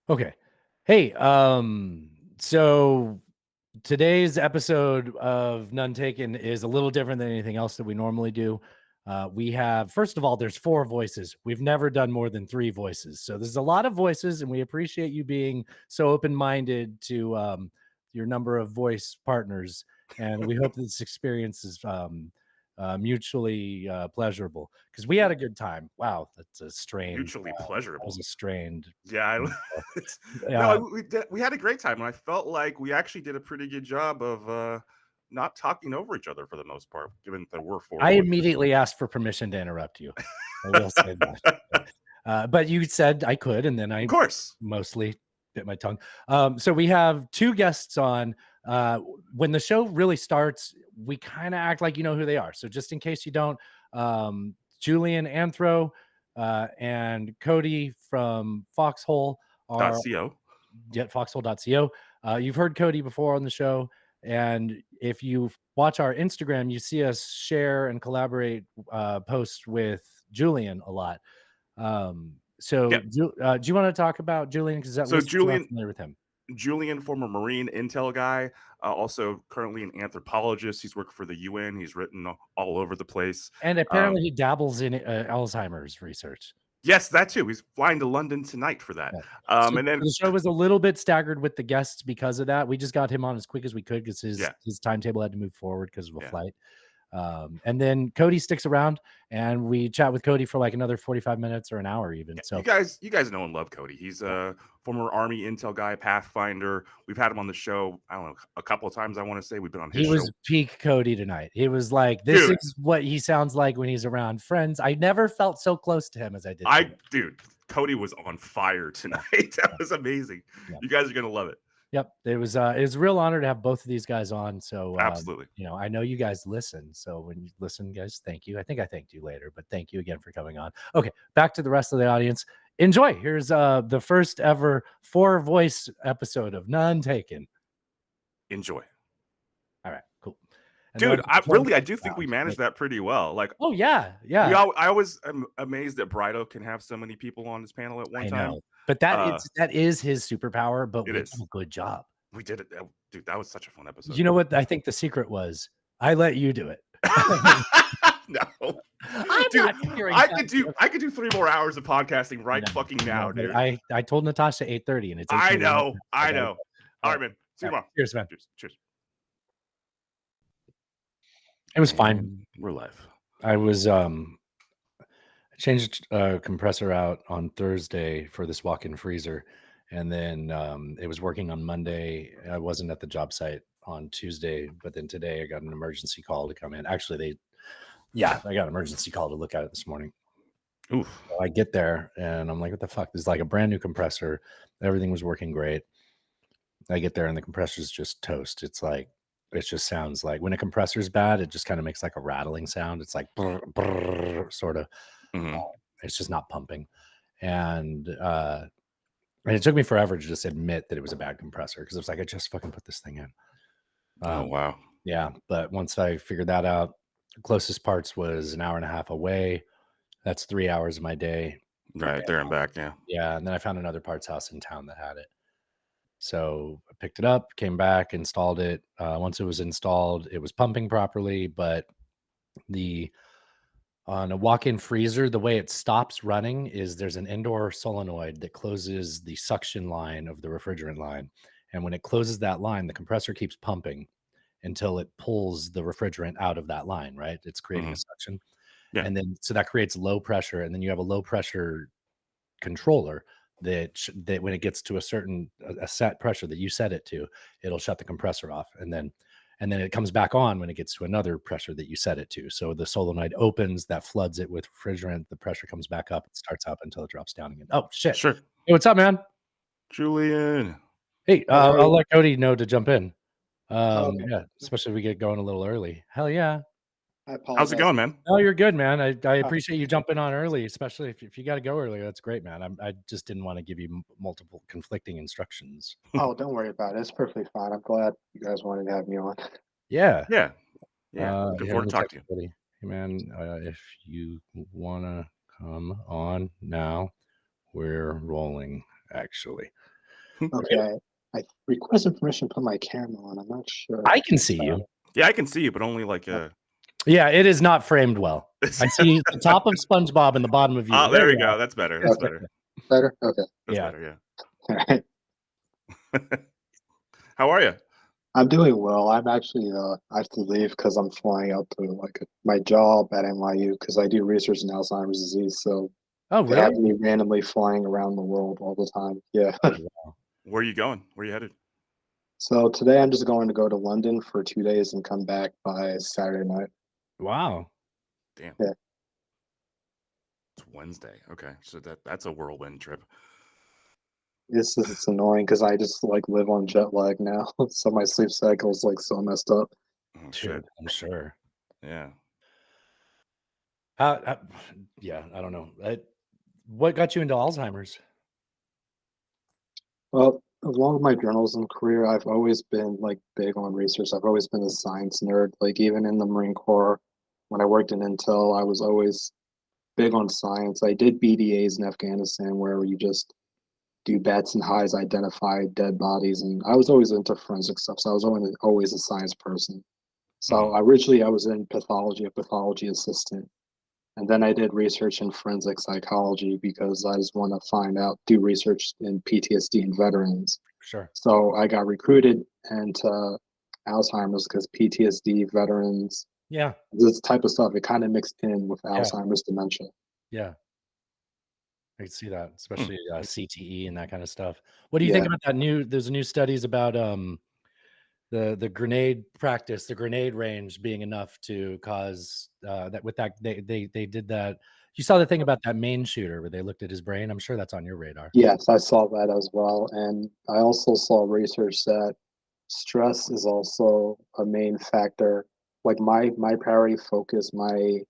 Okay. Hey, so today's episode of None Taken is a little different than anything else that we normally do. We have, first of all, there's 4 voices. We've never done more than 3 voices. So there's a lot of voices, and we appreciate you being so open-minded to your number of voice partners. And we hope this experience is mutually pleasurable because we had a good time. Wow, that's a strained. Mutually That was pleasurable. a strained. Yeah, it's Yeah, no, we had a great time, and I felt like we actually did a pretty good job of, not talking over each other for the most part, given there were 4 I voices. immediately asked for permission to interrupt you. I will say that. But you said I could, and then Of I course. mostly bit my tongue. So we have 2 guests on. When the show really starts, we kind of act like you know who they are. So just in case you don't, Julian Anthro and Cody from Foxhole are .co. foxhole.co. You've heard Cody before on the show. And if you watch our Instagram, you see us share and collaborate posts with Julian a lot. So Yeah. do you want to talk about Julian? Because that So was you are familiar with him. Julian, former Marine intel guy, also currently an anthropologist. He's worked for the UN. He's written all over the place. And Um, apparently he dabbles in Alzheimer's research. yes, that too. He's flying to London tonight for that. Yeah. So And then the show was a little bit staggered with the guests because of that. We just got him on as quick as we could because his yeah, his timetable had to move forward because of a yeah. flight. And then Cody sticks around and we chat with Cody for like another 45 minutes or an hour even. Yeah, So you guys know and love Cody. He's a former Army intel guy, Pathfinder. We've had him on the show, I don't know, a couple of times. I want to say we've been on his he was show. peak Cody tonight. He was like, this Dude, is what he sounds like when he's around friends. I never felt so close to him as I did today. dude, Cody was on fire tonight. That was amazing. Yeah. You guys are gonna love it. Yep. It was a real honor to have both of these guys on. So Absolutely. I know you guys listen. So when you listen, guys, thank you. I think I thanked you later, but thank you again for coming on. Okay, back to the rest of the audience. Enjoy. Here's the first ever 4 voice episode of None Taken. Enjoy. All right, cool. And Dude, I do think sound, we managed that pretty well. Like oh yeah, yeah. I always am amazed that Brido can have so many people on his panel at one I time. know. But that Uh, is that is his superpower, but it we did is. a good job. We did it. Dude, that was such a fun episode. You know what I think the secret was? I let you do it. No. I'm Dude, not figuring I could do 3 more hours of podcasting right fucking now, but dude. I told Natasha 8:30 and it's I 8:30. know. I I gotta know. go. All All right, right. man. See you All right. tomorrow. Cheers, man. Cheers. Cheers. It was fine. And we're live. I was changed a compressor out on Thursday for this walk-in freezer, and then it was working on Monday. I wasn't at the job site on Tuesday, but then today I got an emergency call to come in. Actually, I got an emergency call to look at it this morning. Oof. So I get there and I'm like, what the fuck? This is like a brand new compressor. Everything was working great. I get there and the compressor's just toast. It's like it just sounds like when a compressor's bad, it just kind of makes like a rattling sound. It's like sort of. Mhm. It's just not pumping. And it took me forever to just admit that it was a bad compressor because it was like I just fucking put this thing in. Oh, Um, wow. yeah, but once I figured that out, the closest parts was an hour and a half away. That's 3 hours of my day. Right, there and back, yeah. Yeah, and then I found another parts house in town that had it. So I picked it up, came back, installed it. Once it was installed, it was pumping properly, but the on a walk-in freezer, the way it stops running is there's an indoor solenoid that closes the suction line of the refrigerant line. And when it closes that line, the compressor keeps pumping until it pulls the refrigerant out of that line, right? It's creating a Mhm. suction. Yeah. And then so that creates low pressure, and then you have a low pressure controller that when it gets to a set pressure that you set it to, it'll shut the compressor off, and then it comes back on when it gets to another pressure that you set it to. So the solenoid opens, that floods it with refrigerant, the pressure comes back up, it starts up until it drops down again. Oh shit. Sure. Hey, what's up, man? Julian. Hey, Hello. I'll let Cody know to jump in. Oh, okay. Yeah, especially if we get going a little early. Hell yeah. I How's it apologize. going, man? No, you're good, man. I Uh, appreciate you jumping on early, especially if you got to go early. That's great, man. I just didn't want to give you multiple conflicting instructions. oh, don't worry about it. It's perfectly fine. I'm glad you guys wanted to have me on. Yeah. Yeah. Yeah. Looking Here, let forward me to talk text to you. Cody. Hey, man, if you wanna come on now, we're rolling. Actually. Okay, I requested permission to put my camera on. I'm not sure. I can see you. Yeah, I can see you, but only like Yeah, it is not framed well. I see the top of SpongeBob and the bottom of you. Oh, there we go. That's better. That's Okay. better. Better? Okay. That's Yeah. better. All right. Yeah. How are you? I'm doing well. I'm actually I have to leave because I'm flying out to my job at NYU because I do research in Alzheimer's disease. So Oh, they have really? me randomly flying around the world all the time. Yeah. Oh, wow. Where are you going? Where are you headed? So today I'm just going to go to London for 2 days and come back by Saturday night. Wow. Damn. Yeah. It's Wednesday. Okay, so that's a whirlwind trip. It's annoying because I just live on jet lag now. So my sleep cycle is so messed up. Oh Dude, shit. I'm sure. Yeah. Yeah, I don't know. What got you into Alzheimer's? Well, along with my journalism career, I've always been big on research. I've always been a science nerd. Like even in the Marine Corps, when I worked in Intel, I was always big on science. I did BDAs in Afghanistan where you just do bats and highs, identify dead bodies, and I was always into forensic stuff. So I was always a science person. So originally I was in pathology, a pathology assistant. And then I did research in forensic psychology because I just want to do research in PTSD in veterans. Sure. So I got recruited into Alzheimer's because PTSD veterans, Yeah. this type of stuff, it kind of mixed in with Yeah. Alzheimer's dementia. Yeah. I can see that, especially CTE and that kind of stuff. What do you think Yeah. about that there's new studies about the grenade practice, the grenade range being enough to cause that with that they did that. You saw the thing about that Maine shooter where they looked at his brain. I'm sure that's on your radar. Yes, I saw that as well. And I also saw research that stress is also a main factor. Like my priority focus, my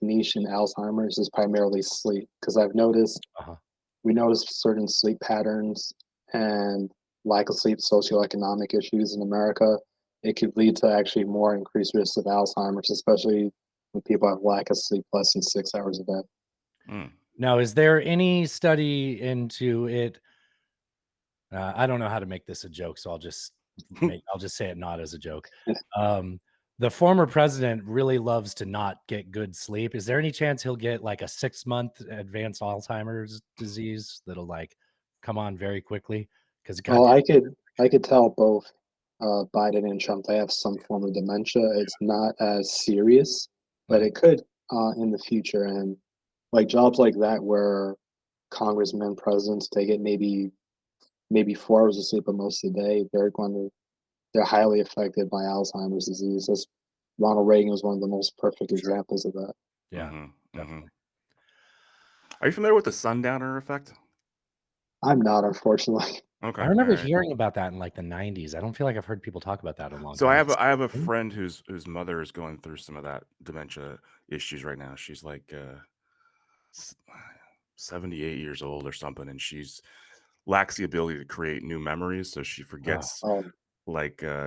niche in Alzheimer's is primarily sleep because I've noticed Uh-huh. we notice certain sleep patterns and lack of sleep socioeconomic issues in America. It could lead to actually more increased risk of Alzheimer's, especially when people have lack of sleep less than 6 hours a day. Now, is there any study into it? I don't know how to make this a joke, so I'll just say it not as a joke. The former president really loves to not get good sleep. Is there any chance he'll get like a 6-month advanced Alzheimer's disease that'll come on very quickly? Because Well, I could tell both Biden and Trump they have some form of dementia. It's not as serious, but it could in the future. And jobs like that where congressmen, presidents, they get maybe 4 hours of sleep most of the day. They're highly affected by Alzheimer's disease. Ronald Reagan was one of the most perfect examples of that. Yeah, definitely. Are you familiar with the sundowner effect? I'm not, unfortunately. Okay. I remember hearing about that in the 90s. I don't feel like I've heard people talk about that in a long So time. I have a friend whose mother is going through some of that dementia issues right now. She's 78 years old or something, and she's lacks the ability to create new memories, so she forgets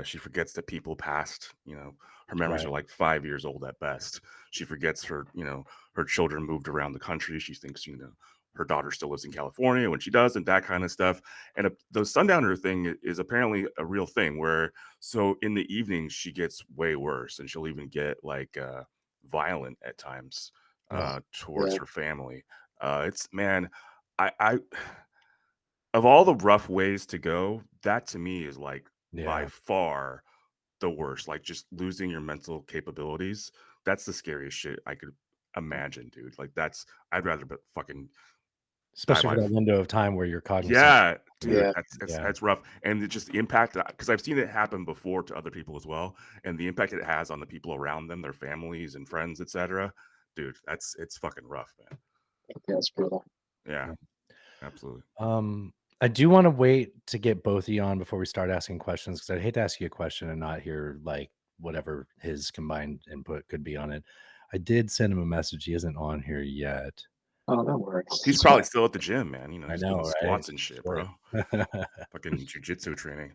she forgets that people passed, her memories are 5 years old at best. She forgets her children moved around the country. She thinks her daughter still lives in California when she doesn't, that kind of stuff. And the sundowner thing is apparently a real thing where so in the evening she gets way worse and she'll even get violent at times towards her family. It's man, I of all the rough ways to go, that to me is by far the worst. Just losing your mental capabilities. That's the scariest shit I could imagine, dude. I'd rather fucking Especially for that window of time where you're cognizant. Yeah, dude, Yeah. that's rough. And just the impact because I've seen it happen before to other people as well, and the impact it has on the people around them, their families and friends, etc. Dude, it's fucking rough, man. Yeah, it's brutal. Yeah, absolutely. I do want to wait to get both of you on before we start asking questions because I'd hate to ask you a question and not hear whatever his combined input could be on it. I did send him a message. He isn't on here yet. Oh, that works. He's probably still at the gym, man. I He's know, doing right? squats and shit, Sure. bro. Fucking jujitsu training.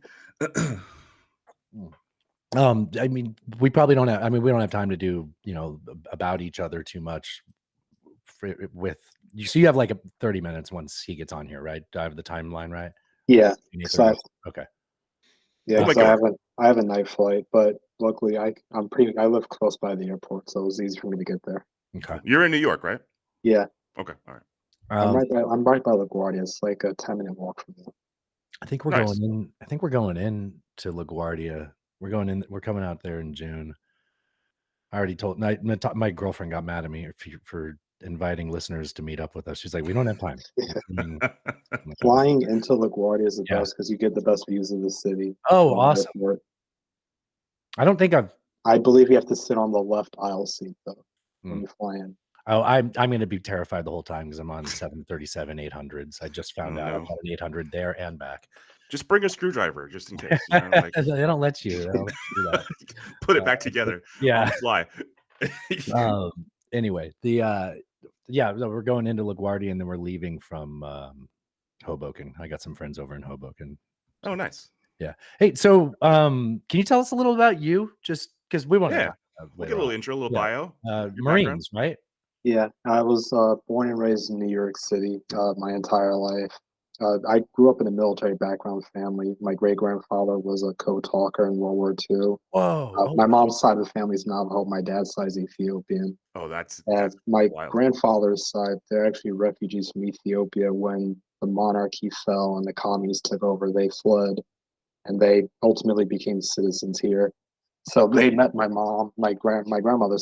I mean, we probably don't have. I mean, we don't have time to do about each other too much. So you have 30 minutes once he gets on here, right? Do I have the timeline right? Yeah, You need because I okay. yeah, You might because get I have a night flight, but luckily I live close by the airport, so it was easy for me to get there. Okay. You're in New York, right? Yeah, Okay, all right. I'm right by LaGuardia. It's like a 10-minute walk from there. I think we're Nice. going in. I think we're going in to LaGuardia. We're going in. We're coming out there in June. I already told my girlfriend got mad at me for inviting listeners to meet up with us. She's like, "We don't have time." I'm like, "Oh." Flying into LaGuardia is the Yeah. best because you get the best views of the city. Oh, from the awesome. airport. I don't think I've. I believe you have to sit on the left aisle seat though when Mm. you fly in. Oh, I'm going to be terrified the whole time because I'm on 737-800s. I just found Oh, out no. I've got an 800 there and back. Just bring a screwdriver just in case. You know, like They don't let you. They don't let you do that. put it back together on Yeah. the fly. Anyway, so we're going into LaGuardia and then we're leaving from Hoboken. I got some friends over in Hoboken. Oh, nice. Yeah. Hey, so can you tell us a little about you? Just because we want to Yeah. talk about We'll later get a little on. intro, a little Yeah. bio. Your background. Marines, right? Yeah, I was born and raised in New York City my entire life. I grew up in a military background family. My great grandfather was a code talker in World War II. Whoa. Oh, My wow. mom's side of the family is Navajo. My dad's side is Ethiopian. Oh, that's And my wild. grandfather's side, they're actually refugees from Ethiopia. When the monarchy fell and the communists took over, they fled and they ultimately became citizens here. So they met my mom, my grandmother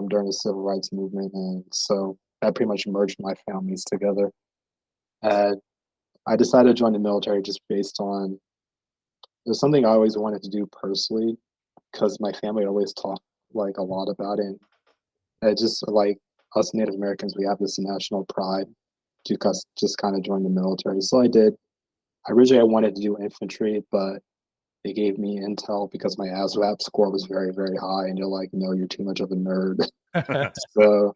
during the civil rights movement, and so that pretty much merged my families together. I decided to join the military just based on it was something I always wanted to do personally because my family always talked like a lot about it. And it just like us Native Americans, we have this national pride to just kind of join the military. So I did. Originally, I wanted to do infantry, but they gave me intel because my ASVAB score was very, very high, and they're like, "No, you're too much of a nerd." So,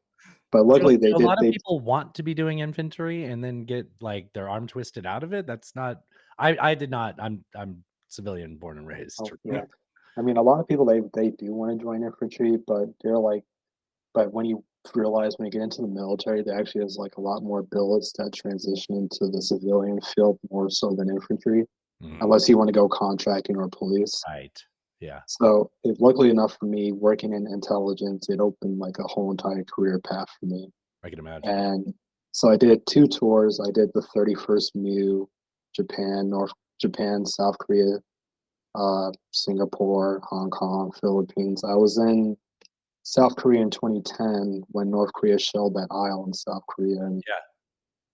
but luckily they a did. lot of people want to be doing infantry and then get like their arm twisted out of it. That's not. I did not. I'm civilian, born and raised. Oh, yeah. I mean, a lot of people they do want to join infantry, but they're like, but when you realize when you get into the military, there actually is like a lot more billets that transition into the civilian field more so than infantry, unless you want to go contracting or police. Right. Yeah. So, luckily enough for me, working in intelligence, it opened like a whole entire career path for me. I can imagine. And so I did 2 tours. I did the 31st MU, Japan, South Korea, Singapore, Hong Kong, Philippines. I was in South Korea in 2010 when North Korea shelled that isle in South Korea. And Yeah.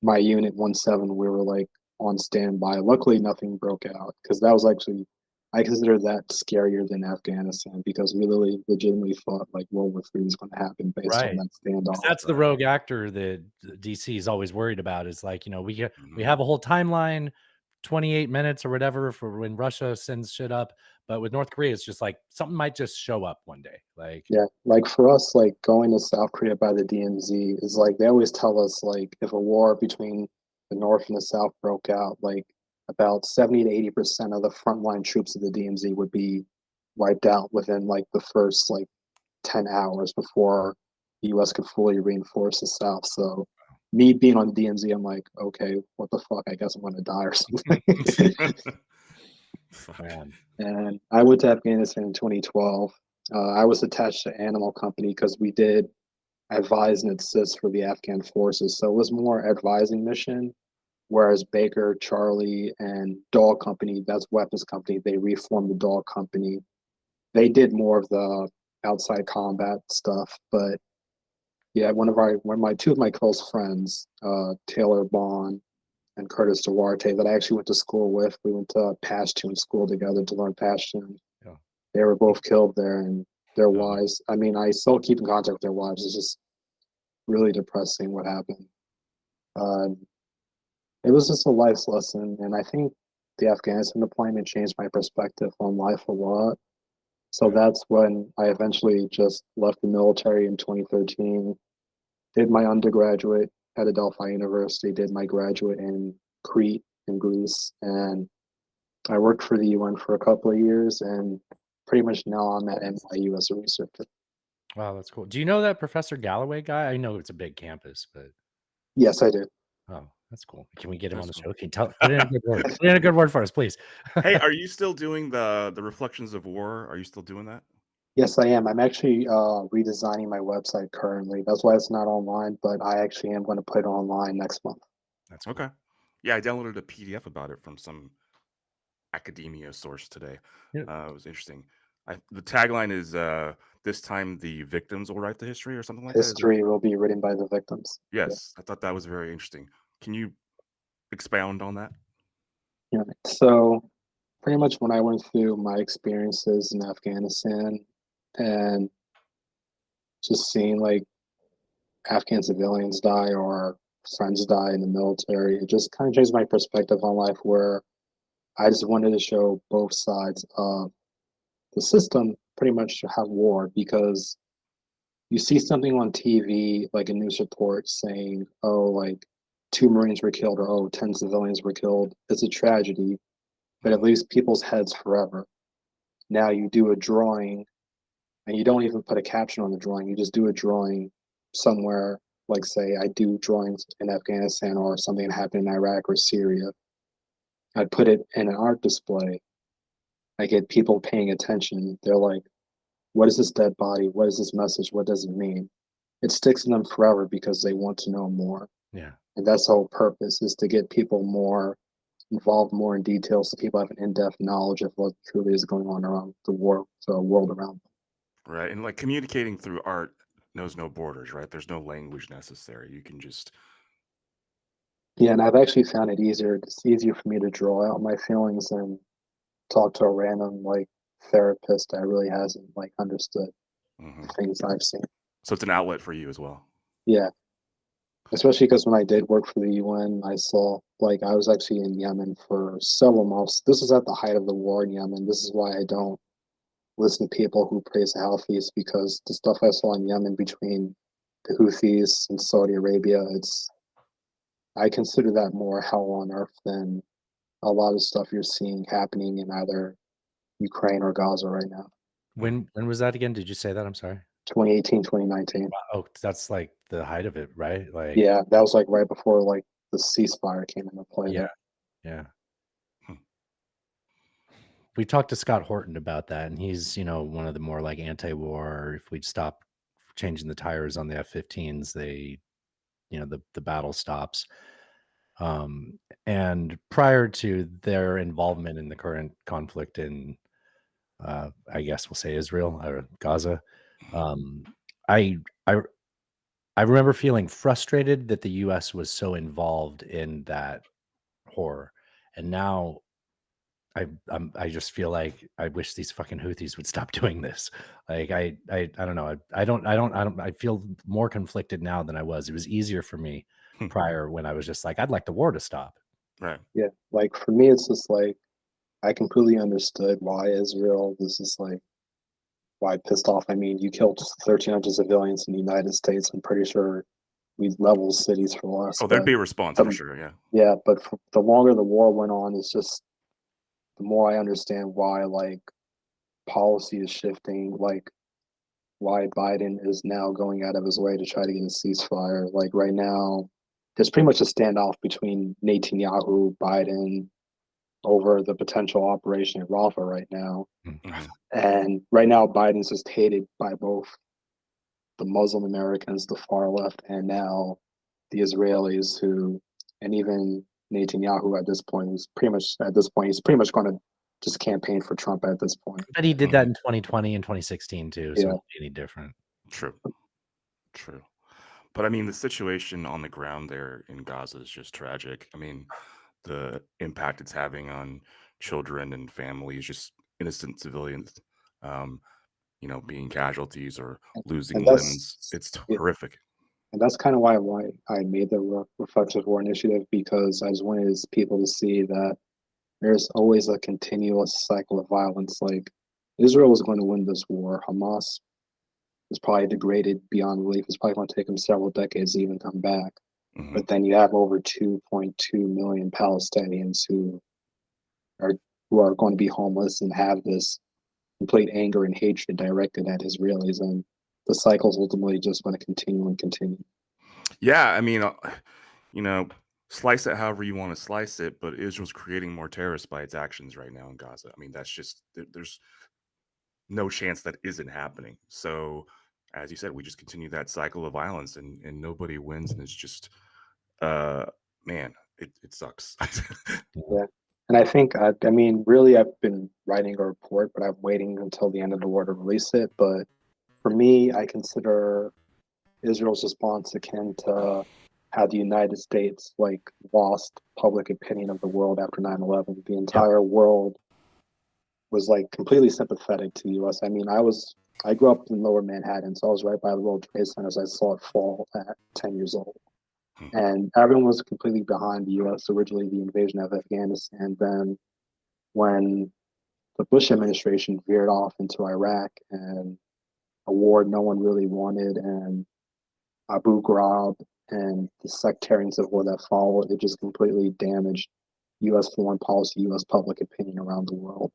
my unit 17, we were like on standby. Luckily, nothing broke out because that was actually, I consider that scarier than Afghanistan because we literally legitimately thought like World War III was going to happen based on that standoff. That's the rogue actor that DC is always worried about. Is like, we have a whole timeline, 28 minutes or whatever for when Russia sends shit up. But with North Korea, it's just like something might just show up one day. Like, yeah, like for us, like going to South Korea by the DMZ is like they always tell us like if a war between the North and the South broke out, like about 70 to 80% of the frontline troops of the DMZ would be wiped out within like the first like 10 hours before the US could fully reinforce the South. So me being on the DMZ, I'm like, okay, what the fuck? I guess I'm gonna die or something. man. And I went to Afghanistan in 2012. I was attached to Animal Company because we did advise and assist for the Afghan forces. So it was more advising mission, whereas Baker, Charlie, and Dog Company, that's weapons company, they reformed the Dog Company. They did more of the outside combat stuff. But yeah, one of my two of my close friends, Taylor Bond and Curtis Duarte, that I actually went to school with. We went to Pashtun school together to learn Pashtun. Yeah. They were both killed there, and their wives. I mean, I still keep in contact with their wives. It's just really depressing what happened. It was just a life lesson, and I think the Afghanistan deployment changed my perspective on life a lot. So that's when I eventually just left the military in 2013, did my undergraduate at Adelphi University, did my graduate in Crete in Greece, and I worked for the UN for a couple of years, and pretty much now I'm at NYU as a researcher. Wow, that's cool. Do you know that Professor Galloway guy? I know it's a big campus, but Yes, I do. oh, That's cool. Can we get him on the That's show? Can you put in a good word? Put in a good word for us, please. Hey, are you still doing the Reflections of War? Are you still doing that? Yes, I am. I'm actually redesigning my website currently. That's why it's not online, but I actually am going to put it online next month. That's cool. Okay. Yeah, I downloaded a PDF about it from some academia source today. Yeah. It was interesting. The tagline is this time the victims will write the history or something like that. Is that? History will be written by the victims. Yeah. Yes, I thought that was very interesting. Can you expound on that? Yeah. So pretty much when I went through my experiences in Afghanistan and just seeing like Afghan civilians die or friends die in the military, it just kind of changed my perspective on life where I just wanted to show both sides of the system pretty much have war because you see something on TV, like a news report saying, oh, like 2 Marines were killed or oh, 10 civilians were killed. It's a tragedy, but it leaves people's heads forever. Now you do a drawing and you don't even put a caption on the drawing. You just do a drawing somewhere, like say I do drawings in Afghanistan or something that happened in Iraq or Syria. I put it in an art display. I get people paying attention. They're like, what is this dead body? What is this message? What does it mean? It sticks in them forever because they want to know more. Yeah. And that's the whole purpose is to get people more involved more in detail so people have an in-depth knowledge of what truly is going on around the world around them. Right. And like communicating through art knows no borders, right? There's no language necessary. You can just Yeah, and I've actually found it easier. It's easier for me to draw out my feelings and talk to a random like therapist that really hasn't like understood the things I've seen. So it's an outlet for you as well. Yeah. Especially because when I did work for the UN, I saw like I was actually in Yemen for several months. This is at the height of the war in Yemen. This is why I don't listen to people who praise the Houthis because the stuff I saw in Yemen between the Houthis and Saudi Arabia, I consider that more hell on earth than a lot of stuff you're seeing happening in either Ukraine or Gaza right now. When was that again? Did you say that? I'm sorry. 2018, 2019. Wow. Oh, that's like the height of it, right? Like Yeah, that was like right before like the ceasefire came into play. yeah, yeah. We talked to Scott Horton about that, and he's, one of the more like anti-war. If we stop changing the tires on the F-15s, they, the battle stops. And prior to their involvement in the current conflict in, I guess we'll say Israel or Gaza, I I I remember feeling frustrated that the U.S. was so involved in that horror, and now I just feel like I wish these fucking Houthis would stop doing this. Like I don't know. I feel more conflicted now than I was. It was easier for me prior when I was just like, I'd like the war to stop. Right. Yeah. Like for me, it's just like I completely understood why Israel. This is like why pissed off. I mean, you killed 1,300 civilians in the United States. I'm pretty sure we leveled cities for less. Oh, there'd be a response for sure. Yeah. Yeah, but the longer the war went on, it's just the more I understand why like policy is shifting, like why Biden is now going out of his way to try to get a ceasefire. Like right now, there's pretty much a standoff between Netanyahu, Biden over the potential operation at Rafah right now. And right now, Biden's just hated by both the Muslim Americans, the far left, and now the Israelis who, and even Netanyahu at this point, he's pretty much going to just campaign for Trump at this point. But he did that in 2020 and 2016 too, so Yeah. it won't be any different. True. But I mean, the situation on the ground there in Gaza is just tragic. I mean, the impact it's having on children and families, just innocent civilians, being casualties or losing limbs. It's horrific. And that's kind of why I made the Reflections War Initiative, because I just wanted people to see that there's always a continuous cycle of violence. Like Israel is going to win this war. Hamas is probably degraded beyond belief. It's probably going to take them several decades to even come back. But then you have over 2.2 million Palestinians who are going to be homeless and have this complete anger and hatred directed at Israelis, and the cycle's ultimately just going to continue and continue. Yeah, I mean, slice it however you want to slice it, but Israel's creating more terrorists by its actions right now in Gaza. I mean, that's just there's no chance that isn't happening. So, as you said, we just continue that cycle of violence, and nobody wins, and it's just, man, it sucks. Yeah. And I think, I mean, really, I've been writing a report, but I'm waiting until the end of the war to release it. But for me, I consider Israel's response akin to how the United States like lost public opinion of the world after 9/11. The Yep. entire world was like completely sympathetic to the US. I mean, I grew up in Lower Manhattan, so I was right by the World Trade Centers. I saw it fall at 10 years old. And everyone was completely behind the US, originally the invasion of Afghanistan. Then when the Bush administration veered off into Iraq and a war no one really wanted, and Abu Ghraib and the sectarian civil war that followed, it just completely damaged U.S. foreign policy, U.S. public opinion around the world.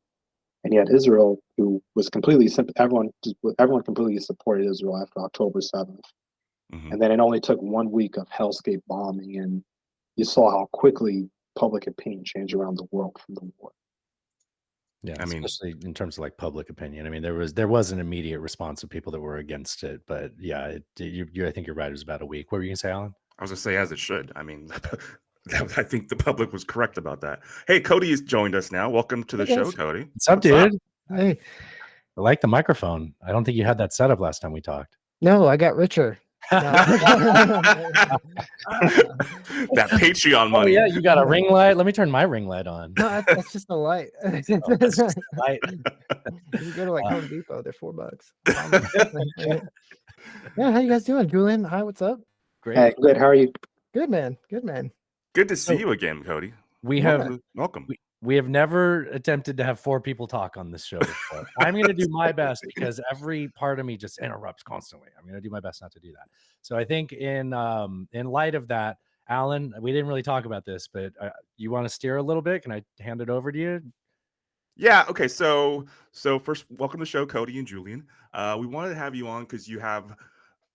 And yet Israel, who was completely everyone completely supported Israel after October 7th. And then it only took 1 week of hellscape bombing, and you saw how quickly public opinion changed around the world from the war. Yeah, I mean, especially in terms of like public opinion. I mean, there was an immediate response of people that were against it, but yeah, I think you're right. It was about a week. What were you gonna say, Alan? I was gonna say, as it should. I mean, I think the public was correct about that. Hey, Cody has joined us now. Welcome to the show, Cody. What's up, dude? Hey. I like the microphone. I don't think you had that set up last time we talked. No, I got richer. That Patreon money. Oh yeah, you got a ring light. Let me turn my ring light on. No, that's just a light. That's just a light. You go to like Home Depot, they're $4. Yeah, how you guys doing, Julian? Hi, what's up? Great. Hey, good. How are you? Good, man. Good, man. Good to see you again, Cody. Welcome. We have never attempted to have 4 people talk on this show before. I'm going to do my best because every part of me just interrupts constantly. I'm going to do my best not to do that. So I think in light of that, Alan, we didn't really talk about this, but you want to steer a little bit? Can I hand it over to you? Yeah. Okay. So first, welcome to the show, Cody and Julian. We wanted to have you on because you have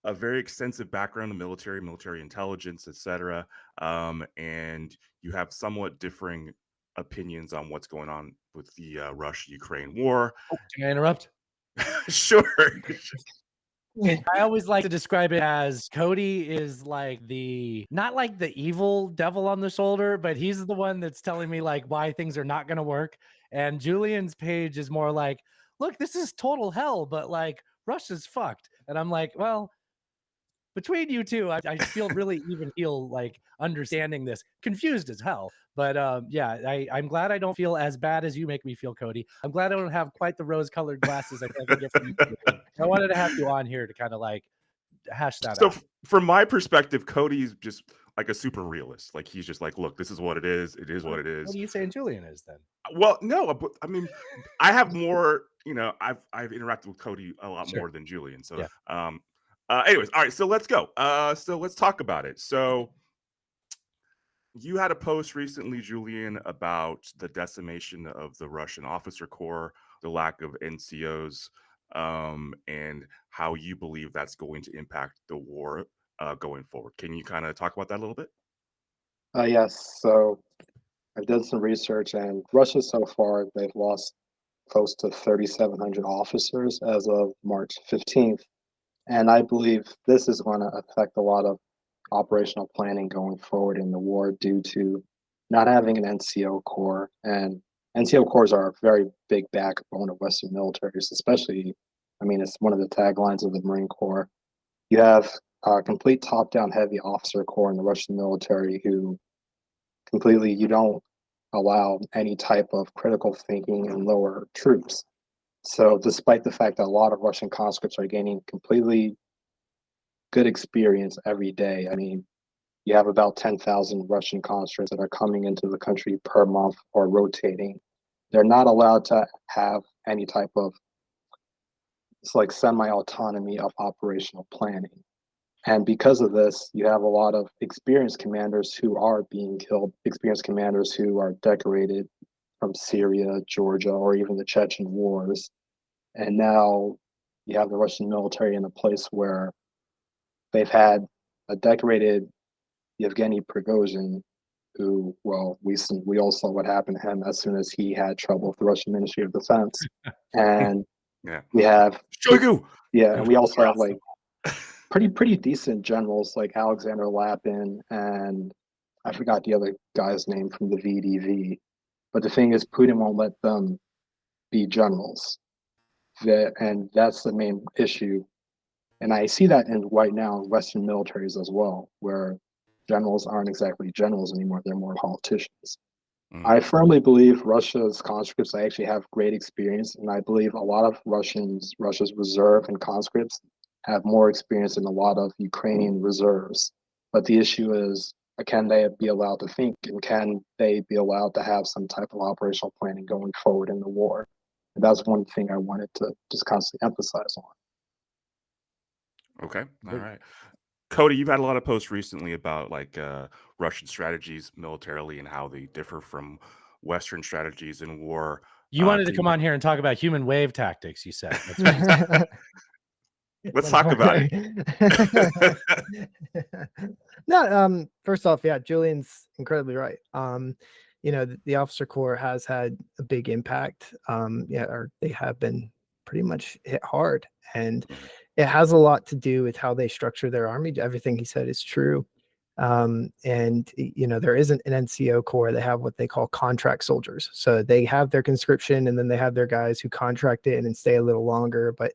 a very extensive background in military intelligence, etc. And you have somewhat differing opinions on what's going on with the Russia-Ukraine war. Oh, can I interrupt? Sure. I always like to describe it as Cody is like not like the evil devil on the shoulder, but he's the one that's telling me like why things are not going to work. And Julian's page is more like, look, this is total hell, but like Russia's fucked. And I'm like, well, between you two, I feel really even feel like understanding this, confused as hell. But yeah, I'm glad I don't feel as bad as you make me feel, Cody. I'm glad I don't have quite the rose-colored glasses I get from you. I wanted to have you on here to kind of like hash that out. So from my perspective, Cody's just like a super realist. Like he's just like, look, this is what it is. It is what it is. What are you saying Julian is then? Well, no, but I mean, I have more, I've interacted with Cody a lot more than Julian. So yeah. Anyways, all right, so let's go. So let's talk about it. So you had a post recently, Julian, about the decimation of the Russian officer corps, the lack of NCOs, and how you believe that's going to impact the war going forward. Can you kind of talk about that a little bit? Yes. So I've done some research, and Russia so far, they've lost close to 3,700 officers as of March 15th. And I believe this is going to affect a lot of operational planning going forward in the war due to not having an NCO corps. And NCO corps are a very big backbone of Western militaries, especially, I mean, it's one of the taglines of the Marine Corps. You have a complete top-down heavy officer corps in the Russian military who completely, you don't allow any type of critical thinking in lower troops. So despite the fact that a lot of Russian conscripts are gaining completely good experience every day, I mean, you have about 10,000 Russian conscripts that are coming into the country per month or rotating. They're not allowed to have any type of, it's like semi-autonomy of operational planning. And because of this, you have a lot of experienced commanders who are being killed, experienced commanders who are decorated from Syria, Georgia, or even the Chechen wars. And now you have the Russian military in a place where they've had a decorated Yevgeny Prigozhin who, well, we all saw what happened to him as soon as he had trouble with the Russian Ministry of Defense. And Yeah. we have Shoigu. Yeah, and we also have like pretty decent generals like Alexander Lapin, and I forgot the other guy's name from the VDV. But the thing is, Putin won't let them be generals. And that's the main issue. And I see that in right now in Western militaries as well, where generals aren't exactly generals anymore, they're more politicians. I firmly believe Russia's conscripts actually have great experience, and I believe a lot of Russia's reserve and conscripts have more experience than a lot of Ukrainian reserves. But the issue is, can they be allowed to think, and can they be allowed to have some type of operational planning going forward in the war? And that's one thing I wanted to just constantly emphasize on. Okay, all right. Cody, you've had a lot of posts recently about like Russian strategies militarily and how they differ from Western strategies in war. You wanted to come on here and talk about human wave tactics, you said. That's what you said. Let's talk about it. No, first off, yeah, Julian's incredibly right. The officer corps has had a big impact. Or they have been pretty much hit hard, and it has a lot to do with how they structure their army. Everything he said is true. There isn't an NCO corps. They have what they call contract soldiers. So they have their conscription, and then they have their guys who contract in and stay a little longer, but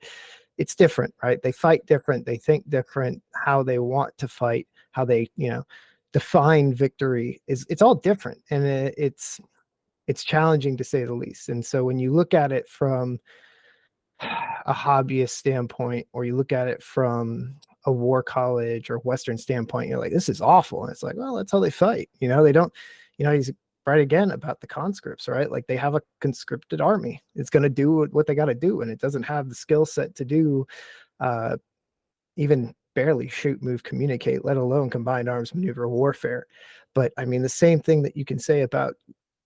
it's different, right? They fight different. They think different. How they want to fight, how they, define victory it's all different. And it's challenging to say the least. And so when you look at it from a hobbyist standpoint, or you look at it from a war college or Western standpoint, you're like, this is awful. And it's like, well, that's how they fight. They don't, he's right again about the conscripts, right? Like they have a conscripted army. It's going to do what they got to do. And it doesn't have the skill set to do even barely shoot, move, communicate, let alone combined arms maneuver warfare. But I mean, the same thing that you can say about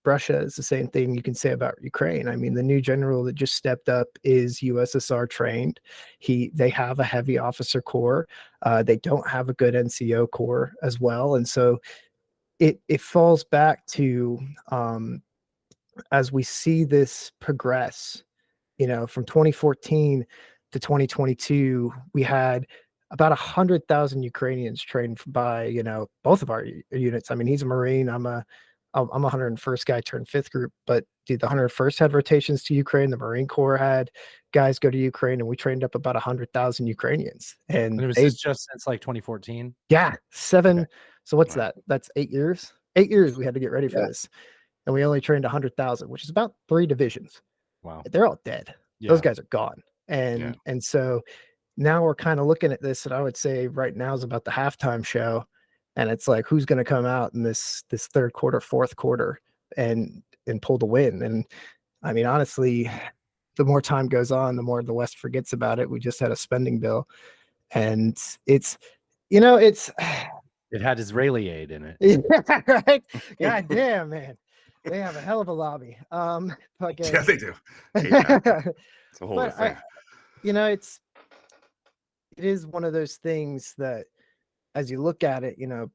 Russia is the same thing you can say about Ukraine. I mean, the new general that just stepped up is USSR trained. They have a heavy officer corps. They don't have a good NCO corps as well. And so it falls back to, as we see this progress, from 2014 to 2022, we had about 100,000 Ukrainians trained by, both of our units. I mean, he's a Marine. I'm a 101st guy turned 5th group, but dude, the 101st had rotations to Ukraine. The Marine Corps had guys go to Ukraine, and we trained up about 100,000 Ukrainians. And it was just since like 2014. Yeah, 7. Okay. So what's that? That's 8 years. 8 years we had to get ready for this, and we only trained 100,000, which is about 3 divisions. Wow, they're all dead. Yeah. Those guys are gone, and so now we're kind of looking at this, and I would say right now is about the halftime show. And it's like, who's going to come out in this third quarter, fourth quarter and pull the win? And I mean, honestly, the more time goes on, the more the West forgets about it. We just had a spending bill, and it had Israeli aid in it. Yeah, right? God damn, man. They have a hell of a lobby. Yeah, they do. It's a whole other thing. It is one of those things that, as you look at it, the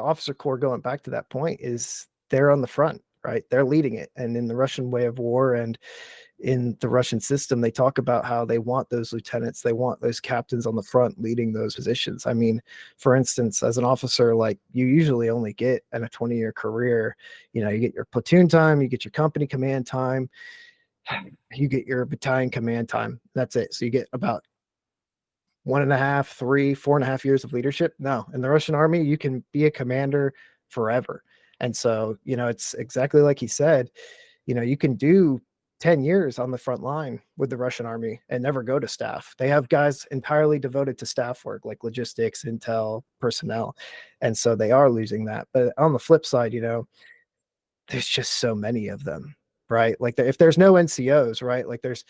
officer corps, going back to that point, is they're on the front, right? They're leading it. And in the Russian way of war and in the Russian system, they talk about how they want those lieutenants, they want those captains on the front leading those positions. I mean, for instance, as an officer, like, you usually only get in a 20-year career, you get your platoon time, you get your company command time, you get your battalion command time. That's it. So you get about 1.5, 3, 4.5 years of leadership. No, in the Russian army, you can be a commander forever. And so, it's exactly like he said, you can do 10 years on the front line with the Russian army and never go to staff. They have guys entirely devoted to staff work, like logistics, intel, personnel. And so they are losing that. But on the flip side, there's just so many of them, right? Like, if there's no NCOs, right? Like, there's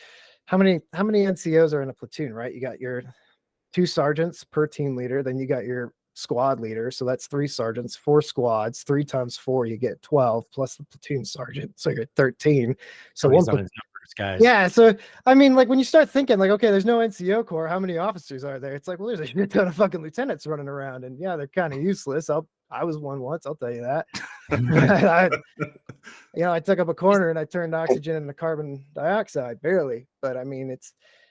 how many NCOs are in a platoon, right? You got your 2 sergeants per team leader. Then you got your squad leader. So that's 3 sergeants, 4 squads, 3 times 4, you get 12 plus the platoon sergeant. So you're 13. So he's on his numbers, guys. Yeah. So, I mean, like, when you start thinking like, okay, there's no NCO corps, how many officers are there? It's like, well, there's a ton of fucking lieutenants running around, and yeah, they're kind of useless. I'll I was one once, I'll tell you that. I took up a corner and I turned oxygen into carbon dioxide, barely. But I mean,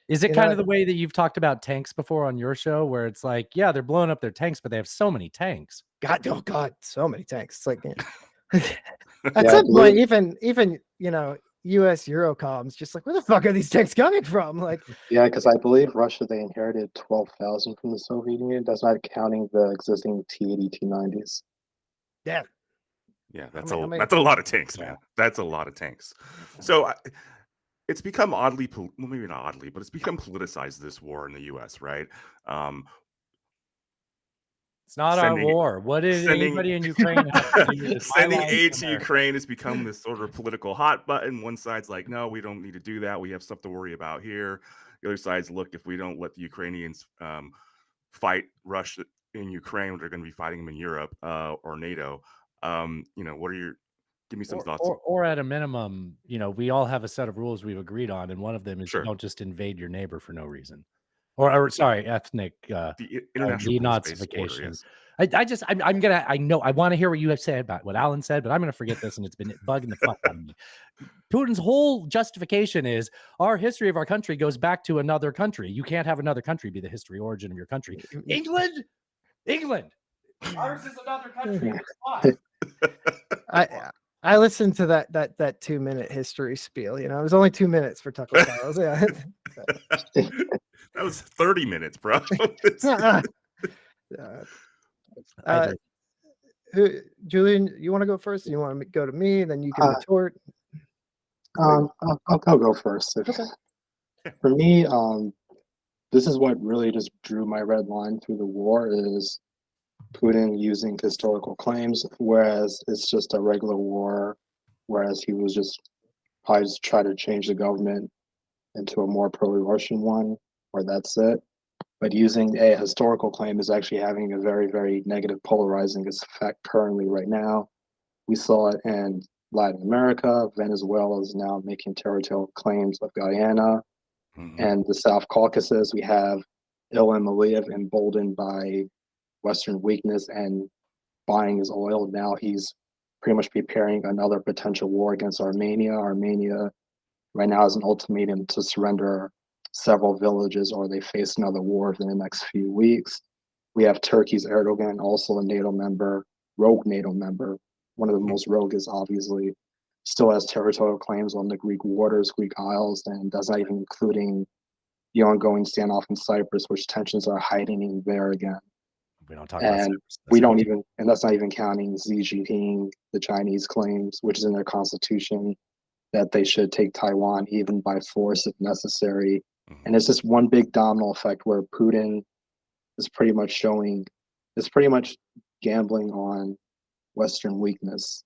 is it kind of the way that you've talked about tanks before on your show, where it's like, yeah, they're blowing up their tanks, but they have so many tanks. God, so many tanks. It's like, at some point, even U.S. Eurocoms, just like, where the fuck are these tanks coming from? Like, yeah, because I believe Russia, they inherited 12,000 from the Soviet Union. That's not counting the existing T-80, T-90s. Yeah, that's a lot of tanks, man. That's a lot of tanks. So it's become oddly, well, maybe not oddly, but it's become politicized, this war in the U.S., right? It's not our war. What did anybody in Ukraine have to do with sending aid to Ukraine has become this sort of political hot button. One side's like, no, we don't need to do that. We have stuff to worry about here. The other side's, look, if we don't let the Ukrainians fight Russia in Ukraine, they're going to be fighting them in Europe or NATO. Give me some thoughts. Or at a minimum, we all have a set of rules we've agreed on, and one of them is you don't just invade your neighbor for no reason. Or sorry, ethnic the international denazification. Yes. I want to hear what you have said about what Alan said, but I'm going to forget this, and it's been bugging the fuck out of me. Putin's whole justification is our history of our country goes back to another country. You can't have another country be the history origin of your country. England. Ours is another country. I listened to that 2-minute history spiel. It was only 2 minutes for Tucker Carlson. Yeah. That was 30 minutes, bro. Julian, you want to go first? You want to go to me, then you can retort. I'll go first. Okay. For me, this is what really just drew my red line through the war is Putin using historical claims, whereas it's just a regular war, whereas he was just probably just try to change the government into a more pro-Russian one, or that's it. But using a historical claim is actually having a very, very negative polarizing effect currently right now. We saw it in Latin America. Venezuela is now making territorial claims of Guyana. And the South Caucasus, we have Ilham Aliyev emboldened by Western weakness and buying his oil. Now he's pretty much preparing another potential war against Armenia. Armenia right now has an ultimatum to surrender several villages or they face another war in the next few weeks. We have Turkey's Erdogan, also a NATO member, rogue NATO member. One of the most rogue is obviously still has territorial claims on the Greek waters, Greek Isles, and that's not even including the ongoing standoff in Cyprus, which tensions are heightening there again. We don't talk about Cyprus. And that's not even counting Xi Jinping, the Chinese claims, which is in their constitution, that they should take Taiwan even by force if necessary. And it's just one big domino effect where Putin is pretty much gambling on Western weakness.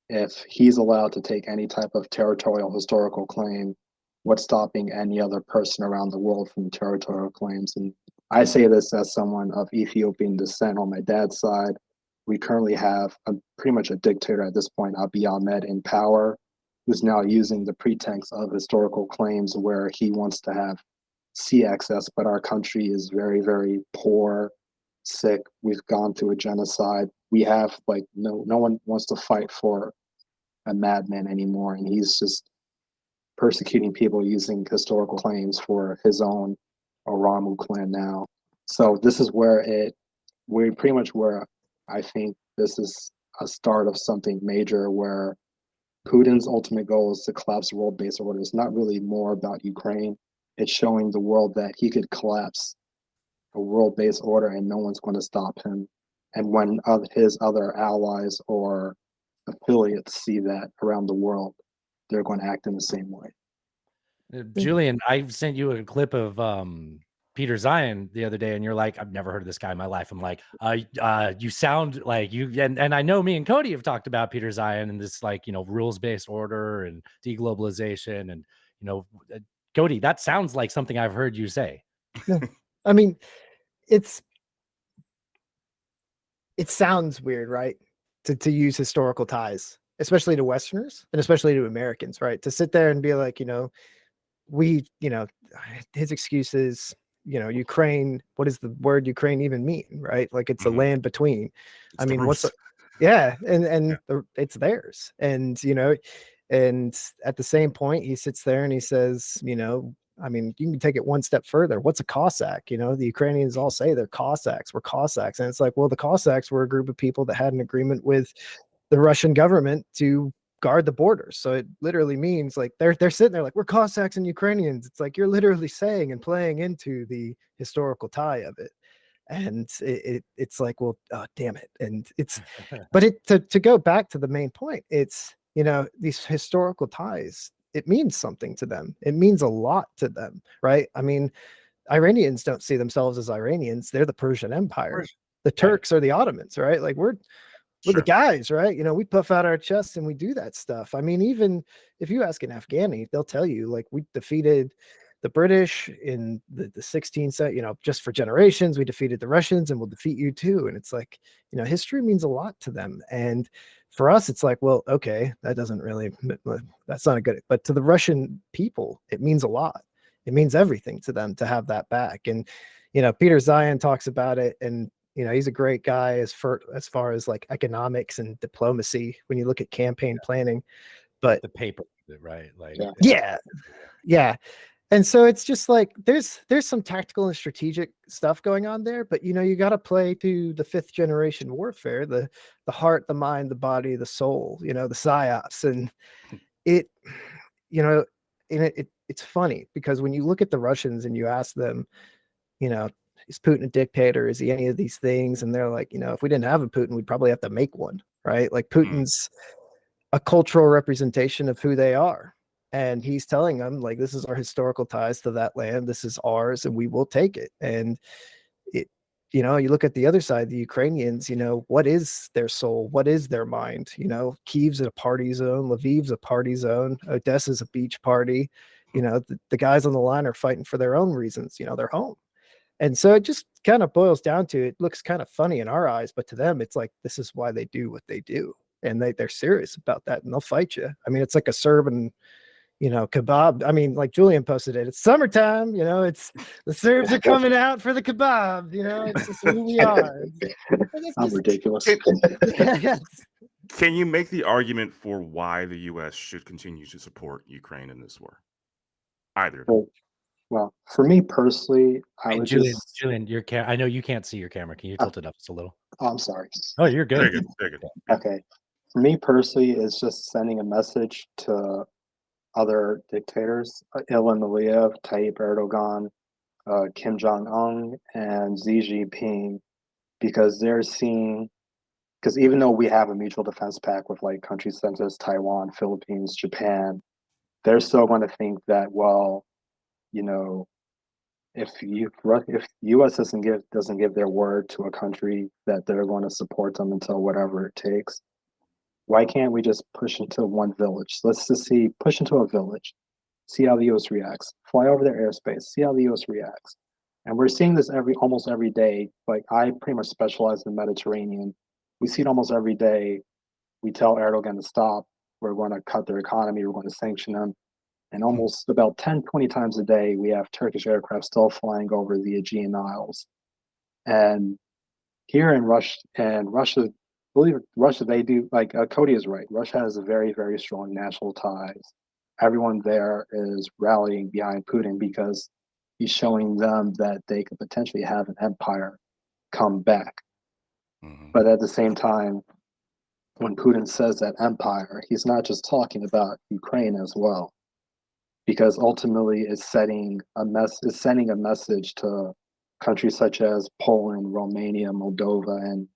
If he's allowed to take any type of territorial historical claim, what's stopping any other person around the world from territorial claims? And I say this as someone of Ethiopian descent on my dad's side. We currently have pretty much a dictator at this point, Abiy Ahmed, in power, who's now using the pretext of historical claims where he wants to have sea access, but our country is very, very poor, sick. We've gone through a genocide. We have no one wants to fight for a madman anymore, and he's just persecuting people using historical claims for his own Oromo clan now. So this is where I think this is a start of something major where Putin's ultimate goal is to collapse the world-based order. It's not really more about Ukraine. It's showing the world that he could collapse a world-based order and no one's going to stop him. And when his other allies or affiliates see that around the world, they're going to act in the same way. Julian, I sent you a clip of Peter Zion the other day, and you're like, I've never heard of this guy in my life. I'm like, you sound like you, and I know me and Cody have talked about Peter Zion and this rules-based order and deglobalization, and Cody, that sounds like something I've heard you say. Yeah. I mean, it sounds weird, right? To use historical ties, especially to Westerners and especially to Americans, right? To sit there and be like, his excuses, Ukraine, what does the word Ukraine even mean, right? Like it's the land between. It's the what's Ruth. it's theirs. And and at the same point he sits there and he says, you can take it one step further. What's a Cossack? The Ukrainians all say they're Cossacks. We're Cossacks. And it's like, well, the Cossacks were a group of people that had an agreement with the Russian government to guard the borders. So it literally means like they're sitting there like, we're Cossacks and Ukrainians. It's like you're literally saying and playing into the historical tie of it. And it's like, well, damn it. And it's but to go back to the main point, it's these historical ties, it means something to them. It means a lot to them, right? I mean, Iranians don't see themselves as Iranians. They're the Persian Empire. The Turks are the Ottomans, right? Like we're the guys, right? We puff out our chests and we do that stuff. I mean, even if you ask an Afghani, they'll tell you like we defeated the British in the 16th century, just for generations. We defeated the Russians and we'll defeat you too. And it's like, history means a lot to them. And for us, it's like, well, okay, that doesn't really, that's not a good, but to the Russian people, it means a lot. It means everything to them to have that back. And, Peter Zion talks about it, and, he's a great guy as far as like economics and diplomacy when you look at campaign planning. But the paper, right? Like, yeah. And so it's just like there's some tactical and strategic stuff going on there, but you got to play to the 5th generation warfare, the heart, the mind, the body, the soul, the psyops. And it's funny because when you look at the Russians and you ask them, is Putin a dictator? Is he any of these things? And they're like, if we didn't have a Putin, we'd probably have to make one, right? Like Putin's a cultural representation of who they are. And he's telling them like, this is our historical ties to that land. This is ours and we will take it. And you look at the other side, the Ukrainians, what is their soul? What is their mind? Kiev's a party zone. Lviv's a party zone. Odessa's a beach party. The guys on the line are fighting for their own reasons. They're home. And so it just kind of boils down to, it looks kind of funny in our eyes, but to them, it's like, this is why they do what they do. And they're serious about that and they'll fight you. I mean, it's like a Serb and, kebab. I mean, like Julian posted it. It's summertime, it's the Serbs are coming out for the kebab, it's just who we are. I'm ridiculous. Can you make the argument for why the U.S. should continue to support Ukraine in this war? Either. Well, for me personally, Julian, your I know you can't see your camera. Can you tilt it up just a little? Oh, I'm sorry. Oh, you're good. Very good. Very good. Okay. For me personally, it's just sending a message to other dictators, Ilham Aliyev, Tayyip Erdogan, Kim Jong-un, and Xi Jinping, because because even though we have a mutual defense pact with like countries such as Taiwan, Philippines, Japan, they're still going to think that, well, if U.S. doesn't give their word to a country that they're going to support them until whatever it takes, why can't we just push into one village? Let's just push into a village, see how the U.S. reacts, fly over their airspace, see how the U.S. reacts. And we're seeing this almost every day. Like I pretty much specialize in the Mediterranean. We see it almost every day. We tell Erdogan to stop. We're going to cut their economy. We're going to sanction them. And almost about 10, 20 times a day, we have Turkish aircraft still flying over the Aegean Isles. And here in Russia, believe it, Russia, they do, like Cody is right. Russia has a very, very strong national ties. Everyone there is rallying behind Putin because he's showing them that they could potentially have an empire come back. But at the same time, when Putin says that empire, he's not just talking about Ukraine as well, because ultimately it's sending a message to countries such as Poland, Romania, Moldova, and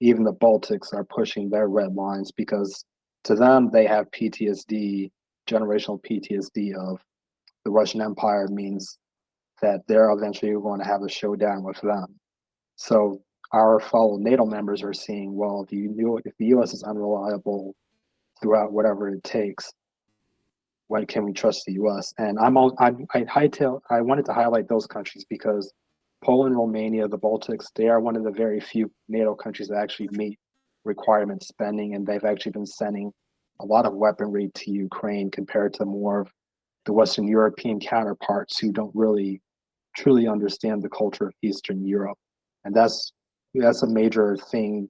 even the Baltics are pushing their red lines, because to them, they have PTSD, generational PTSD of the Russian Empire means that they're eventually going to have a showdown with them. So our fellow NATO members are seeing, well, if the U.S. is unreliable throughout whatever it takes, when can we trust the U.S.? And I wanted to highlight those countries because Poland, Romania, the Baltics, they are one of the very few NATO countries that actually meet requirement spending, and they've actually been sending a lot of weaponry to Ukraine compared to more of the Western European counterparts who don't really truly understand the culture of Eastern Europe, and that's a major thing,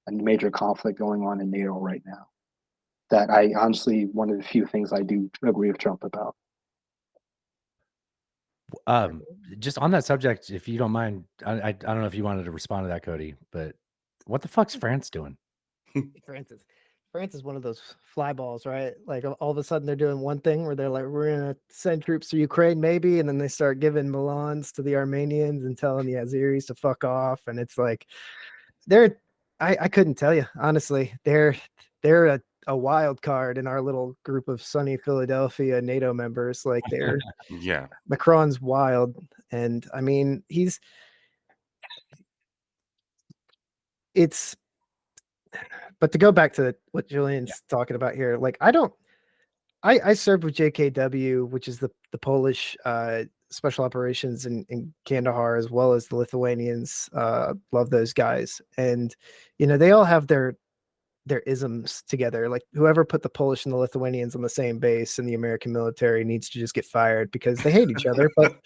a major conflict going on in NATO right now. That I honestly, one of the few things I do agree with Trump about. Just on that subject, if you don't mind, I don't know if you wanted to respond to that, Cody, but what the fuck's France doing? France is one of those fly balls, right? Like all of a sudden they're doing one thing where they're like, we're gonna send troops to Ukraine, maybe, and then they start giving Milans to the Armenians and telling the Azeris to fuck off, and it's like I couldn't tell you honestly. They're a wild card in our little group of sunny Philadelphia NATO members. Like they're Yeah. Macron's wild, and I mean but to go back to what Julian's talking about here, like I served with JKW, which is the Polish special operations in Kandahar, as well as the Lithuanians. Love those guys, and they all have their isms together. Like whoever put the Polish and the Lithuanians on the same base in the American military needs to just get fired because they hate each other, but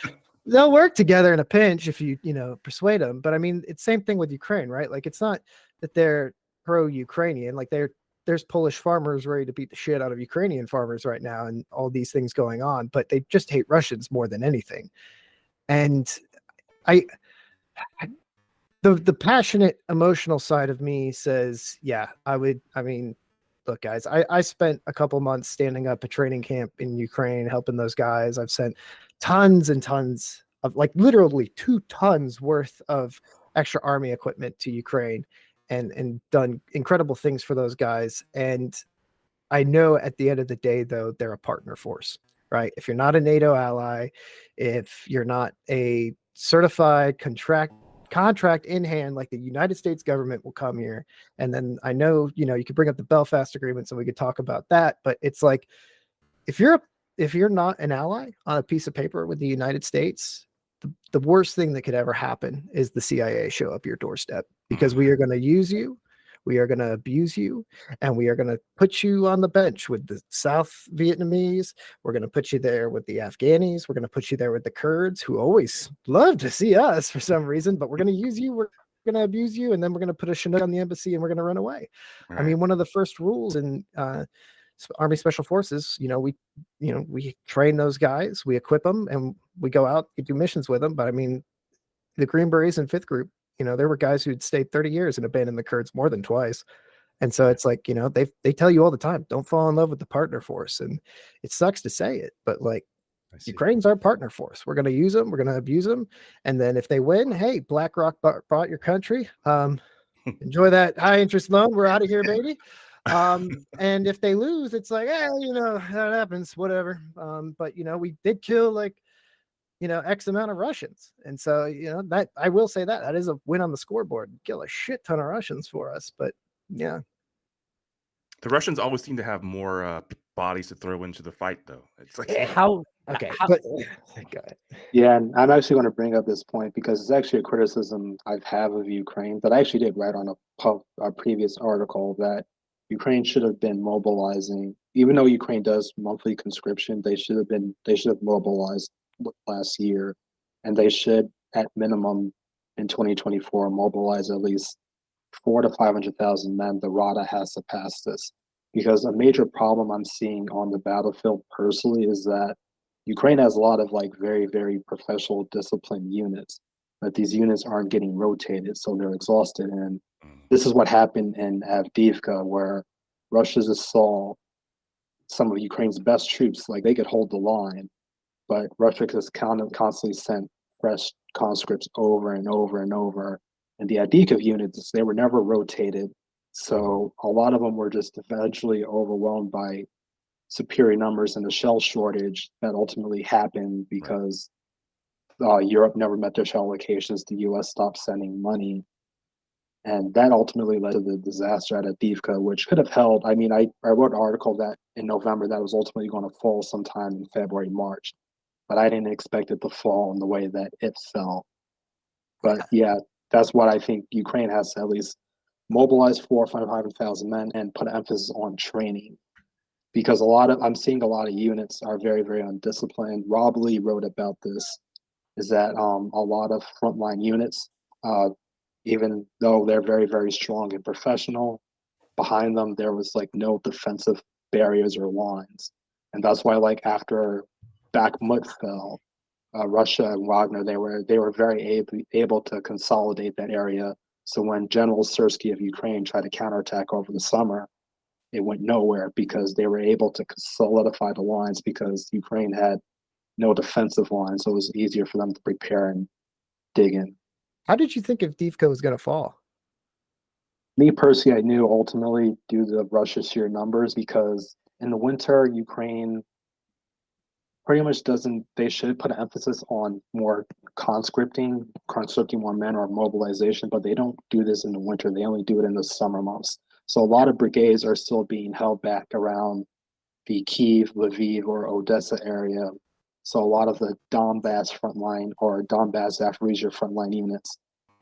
they'll work together in a pinch if you persuade them. But I mean, it's same thing with Ukraine, right? Like it's not that they're pro-Ukrainian, like there's Polish farmers ready to beat the shit out of Ukrainian farmers right now and all these things going on, but they just hate Russians more than anything. And the passionate emotional side of me says, yeah, I mean, look, guys, I spent a couple months standing up a training camp in Ukraine, helping those guys. I've sent tons and tons of, like, literally 2 tons worth of extra army equipment to Ukraine and done incredible things for those guys. And I know at the end of the day, though, they're a partner force, right? If you're not a NATO ally, if you're not a certified contract in hand, like the United States government will come here. And then I know, you could bring up the Belfast agreements and we could talk about that, but it's like, if you're not an ally on a piece of paper with the United States, the worst thing that could ever happen is the CIA show up your doorstep, because we are going to use you, we are going to abuse you, and we are going to put you on the bench with the South Vietnamese. We're going to put you there with the Afghanis. We're going to put you there with the Kurds, who always love to see us for some reason, but we're going to use you. We're going to abuse you. And then we're going to put a Chinook on the embassy and we're going to run away. Right. I mean, one of the first rules in Army Special Forces, we train those guys, we equip them, and we go out, we do missions with them. But I mean, the Green Berets in 5th Group, there were guys who'd stayed 30 years and abandoned the Kurds more than twice. And so it's like, they tell you all the time, don't fall in love with the partner force. And it sucks to say it, but like, Ukraine's our partner force. We're going to use them. We're going to abuse them. And then if they win, hey, BlackRock bought your country. Enjoy that high interest loan. We're out of here, baby. And if they lose, it's like, that happens, whatever. But we did kill X amount of Russians. And so, that I will say that is a win on the scoreboard. Kill a shit ton of Russians for us. But yeah. The Russians always seem to have more bodies to throw into the fight, though. It's like yeah, and I'm actually going to bring up this point because it's actually a criticism I've had of Ukraine that I actually did write on a previous article, that Ukraine should have been mobilizing, even though Ukraine does monthly conscription. They should have mobilized last year, and they should, at minimum, in 2024, mobilize at least 400,000 to 500,000 men. The RADA has to pass this, because a major problem I'm seeing on the battlefield personally is that Ukraine has a lot of very, very professional, disciplined units, but these units aren't getting rotated, so they're exhausted. And this is what happened in Avdiivka, where Russia just saw some of Ukraine's best troops, like they could hold the line, but Russia just constantly sent fresh conscripts over and over and over. And the Avdiivka units, they were never rotated. So a lot of them were just eventually overwhelmed by superior numbers and the shell shortage that ultimately happened because Europe never met their shell allocations. The US stopped sending money. And that ultimately led to the disaster at Avdiivka, which could have held. I mean, I wrote an article that in November that was ultimately going to fall sometime in February, March. But I didn't expect it to fall in the way that it fell. But yeah, that's what I think Ukraine has to at least mobilize 400,000 or 500,000 men and put emphasis on training. Because I'm seeing a lot of units are very, very undisciplined. Rob Lee wrote about this is that a lot of frontline units, even though they're very, very strong and professional, behind them there was like no defensive barriers or lines. And that's why like after Bakhmut fell, Russia and Wagner, they were very able to consolidate that area. So when General Sersky of Ukraine tried to counterattack over the summer, it went nowhere because they were able to solidify the lines because Ukraine had no defensive line, so it was easier for them to prepare and dig in. How did you think Avdiivka was going to fall? Me personally, I knew ultimately due to Russia's sheer numbers because in the winter, Ukraine pretty much doesn't, they should put an emphasis on more conscripting more men or mobilization, but they don't do this in the winter. They only do it in the summer months. So a lot of brigades are still being held back around the Kyiv, Lviv, or Odessa area. So a lot of the Donbass frontline or Donbass Zaporizhzhia frontline units,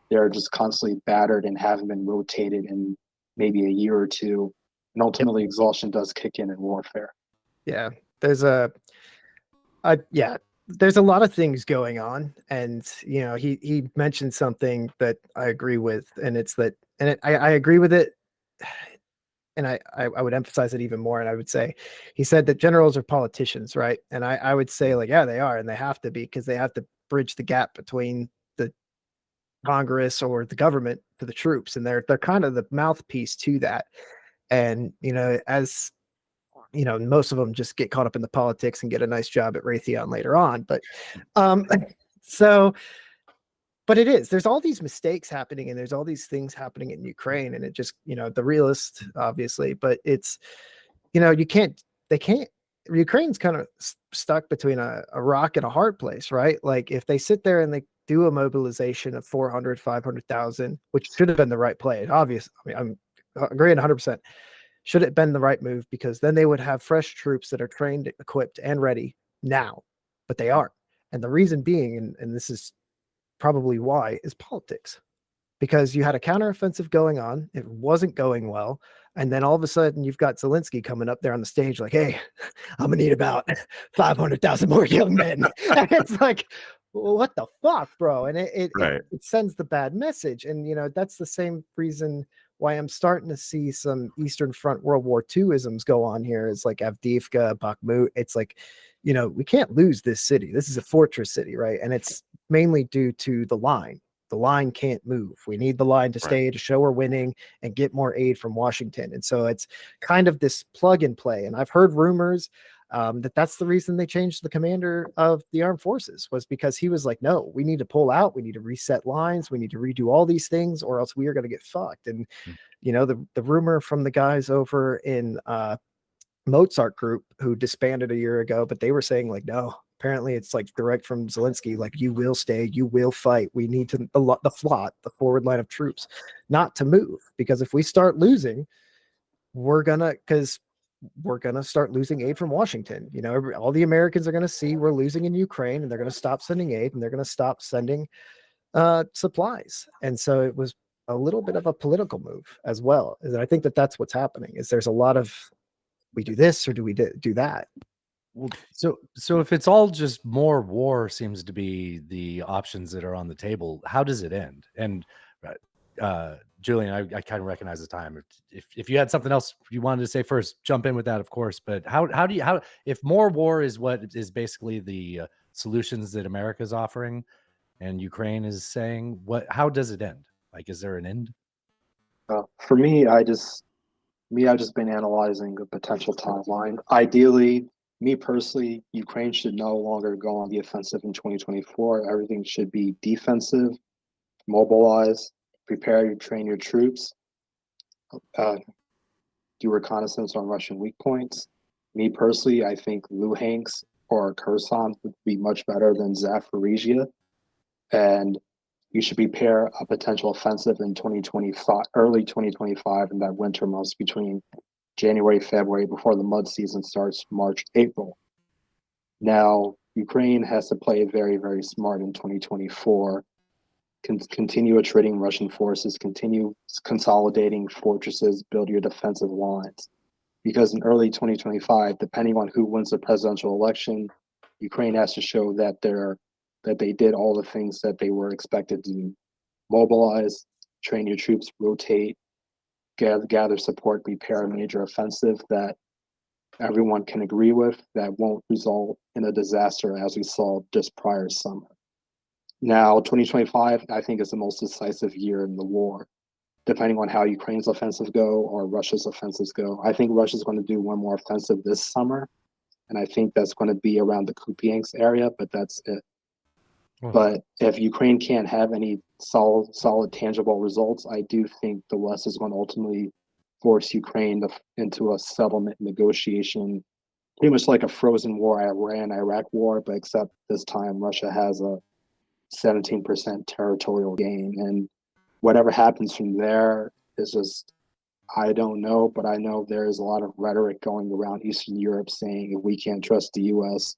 they're just constantly battered and haven't been rotated in maybe a year or two. And ultimately, exhaustion does kick in warfare. Yeah, there's a there's a lot of things going on, and he mentioned something that I agree with, and it's that, and I agree with it, and I would emphasize it even more, and I would say he said that generals are politicians, right? And I would say like, yeah, they are, and they have to be, because they have to bridge the gap between the Congress or the government to the troops, and they're kind of the mouthpiece to that. And as most of them just get caught up in the politics and get a nice job at Raytheon later on. But so, but there's all these mistakes happening, and there's all these things happening in Ukraine, and it just, the realist, obviously, but it's, Ukraine's kind of stuck between a rock and a hard place, right? Like if they sit there and they do a mobilization of 400, 500,000, which should have been the right play. Obviously, I mean, I'm agreeing 100%. Should it have been the right move, because then they would have fresh troops that are trained, equipped, and ready now, but they aren't. And the reason being, and this is probably why, is politics. Because you had a counteroffensive going on, it wasn't going well, and then all of a sudden you've got Zelensky coming up there on the stage like, hey, I'm gonna need about 500,000 more young men. And it's like, well, what the fuck, bro? And it sends the bad message. And that's the same reason why I'm starting to see some Eastern Front World War II isms go on here. It's like Avdiivka, Bakhmut. It's like, we can't lose this city. This is a fortress city, right? And it's mainly due to the line. The line can't move. We need the line to stay, to show we're winning and get more aid from Washington. And so it's kind of this plug and play. And I've heard rumors that's the reason they changed the commander of the armed forces, was because he was like, no, we need to pull out. We need to reset lines. We need to redo all these things, or else we are going to get fucked. And, the rumor from the guys over in Mozart Group who disbanded a year ago, but they were saying like, no, apparently it's like direct from Zelensky, like, you will stay, you will fight. We need the FLOT, the forward line of troops, not to move, because if we start losing, we're gonna start losing aid from Washington. All the Americans are gonna see we're losing in Ukraine, and they're gonna stop sending aid, and they're gonna stop sending supplies. And so it was a little bit of a political move as well. And I think that's what's happening, is there's a lot of, we do this or do we do that? Well, so if it's all just more war seems to be the options that are on the table, how does it end? And Julian, I kind of recognize the time. If you had something else you wanted to say first, jump in with that, of course. But how if more war is what is basically the solutions that America is offering, and Ukraine is saying, how does it end? Like, is there an end? For me, I've just been analyzing a potential timeline. Ideally, me personally, Ukraine should no longer go on the offensive in 2024. Everything should be defensive, mobilize, prepare you, train your troops, do reconnaissance on Russian weak points. Me personally, I think Luhansk or Kherson would be much better than Zaporizhzhia. And you should prepare a potential offensive in 2025, early 2025, in that winter months between January, February, before the mud season starts, March, April. Now, Ukraine has to play very, very smart in 2024. Continue attriting Russian forces, continue consolidating fortresses, build your defensive lines. Because in early 2025, depending on who wins the presidential election, Ukraine has to show that they're that they did all the things that they were expected to do. Mobilize, train your troops, rotate, gather support, prepare a major offensive that everyone can agree with, that won't result in a disaster as we saw just prior summer. Now, 2025, I think, is the most decisive year in the war, depending on how Ukraine's offensive go or Russia's offensives go. I think Russia's going to do one more offensive this summer, and I think that's going to be around the Kupiansk area, but that's it. But if Ukraine can't have any solid, tangible results, I do think the West is going to ultimately force Ukraine into a settlement negotiation, pretty much like a frozen war, Iran-Iraq war, but except this time Russia has a 17% territorial gain. And whatever happens from there is just, I don't know, but I know there's a lot of rhetoric going around Eastern Europe saying if we can't trust the U.S.,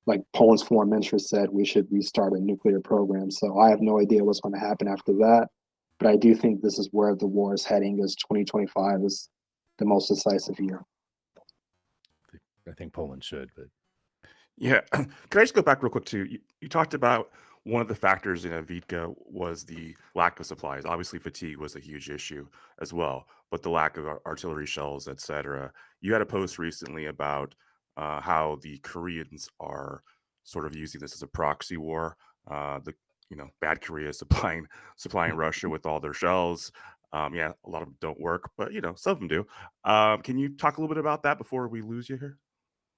like Poland's foreign minister said, we should restart a nuclear program. So I have no idea what's going to happen after that. But I do think this is where the war is heading, is 2025 is the most decisive year. I think Poland should, but yeah. Can I just go back real quick to you talked about one of the factors in Avdiivka was the lack of supplies. Obviously, fatigue was a huge issue as well, but the lack of artillery shells, etc. You had a post recently about how the Koreans are sort of using this as a proxy war. Bad Korea supplying Russia with all their shells. Yeah, a lot of them don't work, but some of them do. Can you talk a little bit about that before we lose you here?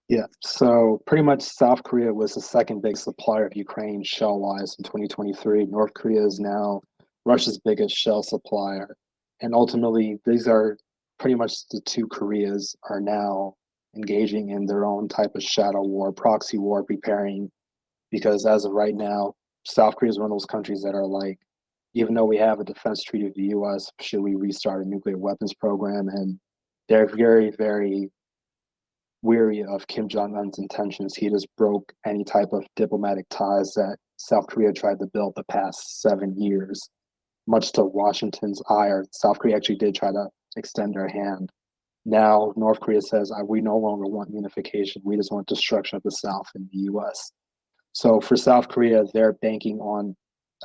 Yeah, so pretty much South Korea was the second big supplier of Ukraine shell-wise in 2023. North Korea is now Russia's biggest shell supplier. And ultimately, these are pretty much the two Koreas are now engaging in their own type of shadow war, proxy war, preparing, because as of right now, South Korea is one of those countries that are like, even though we have a defense treaty with the U.S., should we restart a nuclear weapons program? And they're very, very weary of Kim Jong-un's intentions. He just broke any type of diplomatic ties that South Korea tried to build the past 7 years. Much to Washington's ire, South Korea actually did try to extend their hand. Now, North Korea says, we no longer want unification. We just want destruction of the South in the U.S. So for South Korea, they're banking on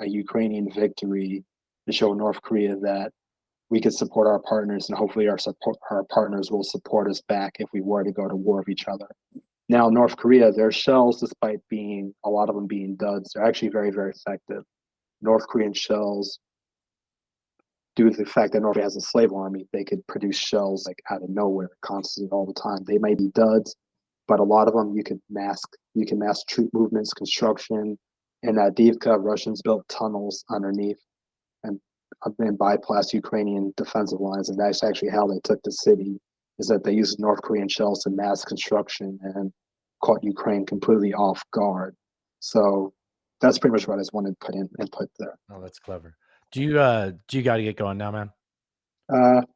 a Ukrainian victory to show North Korea that we could support our partners, and hopefully our partners will support us back if we were to go to war with each other. Now, North Korea, their shells, despite being a lot of them being duds, they're actually very, very effective. North Korean shells, due to the fact that North Korea has a slave army, they could produce shells like out of nowhere, constantly, all the time. They may be duds, but a lot of them you can mask troop movements, construction. In Avdiivka, Russians built tunnels underneath and bypassed Ukrainian defensive lines, and that's actually how they took the city, is that they used North Korean shells to mass construction and caught Ukraine completely off guard. So that's pretty much what I just wanted to put there. Oh, that's clever. Do you got to get going now, man?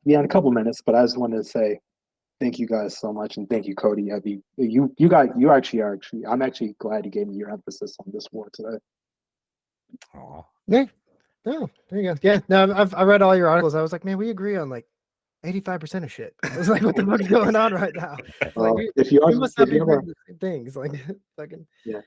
Yeah, in a couple minutes, but I just wanted to say thank you guys so much, and thank you, Cody. I'm actually glad you gave me your emphasis on this war today. Oh, yeah. Oh, there you go. Yeah, no, I read all your articles. I was like, man, we agree on like 85% of shit. I was like, what the fuck is going on right now? Like, if you must not be reading the same things. Like, fucking. Yeah,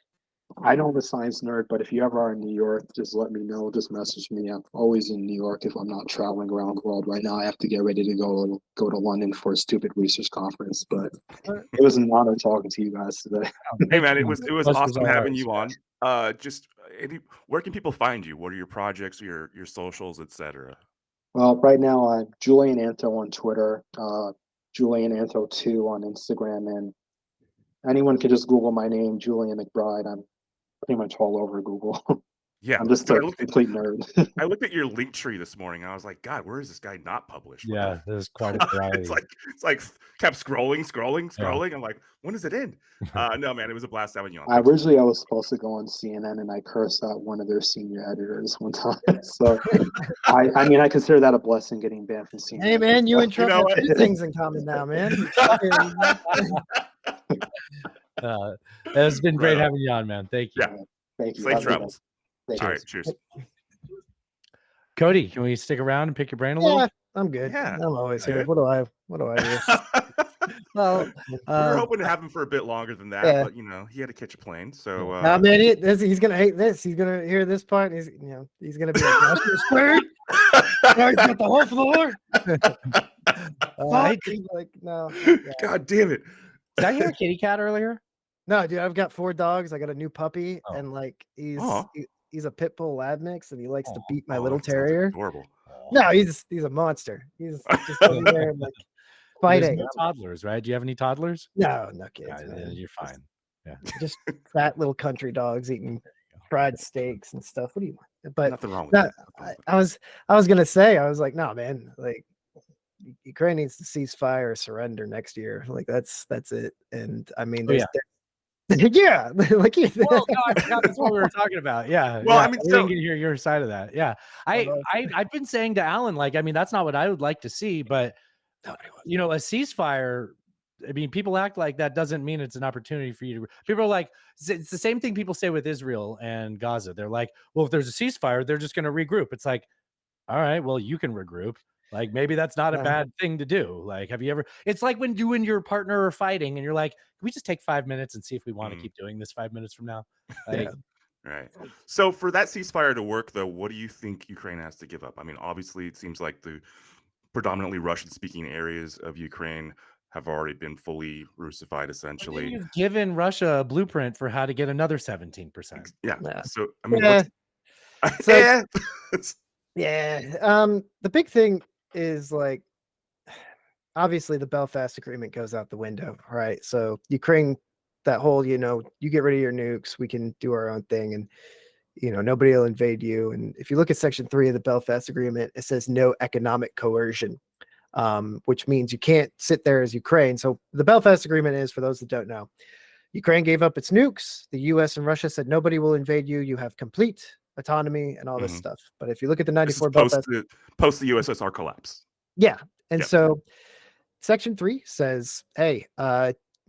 I know I'm a science nerd, but if you ever are in New York, just let me know. Just message me. I'm always in New York if I'm not traveling around the world. Right now, I have to get ready to go to London for a stupid research conference. But it was an honor talking to you guys today. Hey man, it was awesome having you on. Where can people find you? What are your projects, your socials, etc.? Well, right now I'm Julian Antho on Twitter, Julian Antho 2 on Instagram, and anyone can just Google my name, Julian McBride. I'm pretty much all over Google. Yeah, I'm just a complete nerd. I looked at your link tree this morning. And I was like, God, where is this guy not published? Yeah, there's quite a variety. it's like kept scrolling. Yeah. I'm like, when does it end? No, man, it was a blast having you on. I was supposed to go on CNN, and I cursed out one of their senior editors one time. So, I consider that a blessing, getting banned from CNN. Hey, man, you and Trump have two things in common now, man. It's been great having you on, man. Thank you. Yeah. Thank you. Safe travels. All right, cheers. Cody, can we stick around and pick your brain a little? I'm good. Yeah, I'm always here. What do I do? Well, we were hoping to have him for a bit longer than that, Yeah. but he had to catch a plane. So man, he's gonna hate this. He's gonna hear this part. And he's gonna be like, "Master Spade." Now he's got the whole floor. Like, no. Yeah. God damn it! Did I hear a kitty cat earlier? No, dude, I've got 4 dogs. I got a new puppy, Oh. and like he's a pit bull lab mix, and he likes to beat my little that sounds terrier. adorable. No, he's a monster. He's just over there like fighting. There's no toddlers, right? Do you have any toddlers? No kids. Yeah, Man. you're fine. Yeah, just fat little country dogs eating fried steaks and stuff. What do you want? But nothing wrong with that. I was gonna say, I was like, no, man, like Ukraine needs to cease fire or surrender next year. Like that's it. And I mean, yeah, like well, no, I forgot that's what we were talking about. Yeah. Well, yeah. I mean, I didn't get your side of that. Yeah, I've been saying to Alan, like, I mean, that's not what I would like to see, but a ceasefire. I mean, people act like that doesn't mean it's an opportunity for you to. People are like, it's the same thing people say with Israel and Gaza. They're like, well, if there's a ceasefire, they're just going to regroup. It's like, all right, well, you can regroup. Like, maybe that's not a bad thing to do. Like, have you ever? It's like when you and your partner are fighting, and you're like, can we just take 5 minutes and see if we want to keep doing this 5 minutes from now? Like, right. So for that ceasefire to work, though, what do you think Ukraine has to give up? I mean, obviously, it seems like the predominantly Russian-speaking areas of Ukraine have already been fully Russified, essentially. You've given Russia a blueprint for how to get another 17%. Yeah. So I mean, the big thing is like, obviously the Belfast Agreement goes out the window, right? So Ukraine, that whole, you get rid of your nukes, we can do our own thing, and nobody will invade you. And if you look at Section 3 of the Belfast Agreement, it says no economic coercion. Which means you can't sit there as Ukraine. So the Belfast Agreement is, for those that don't know, Ukraine gave up its nukes. The US and Russia said nobody will invade you. You have complete autonomy and all this stuff. But if you look at the 94 Belfast, post the USSR collapse. Yeah. And so Section 3 says, hey,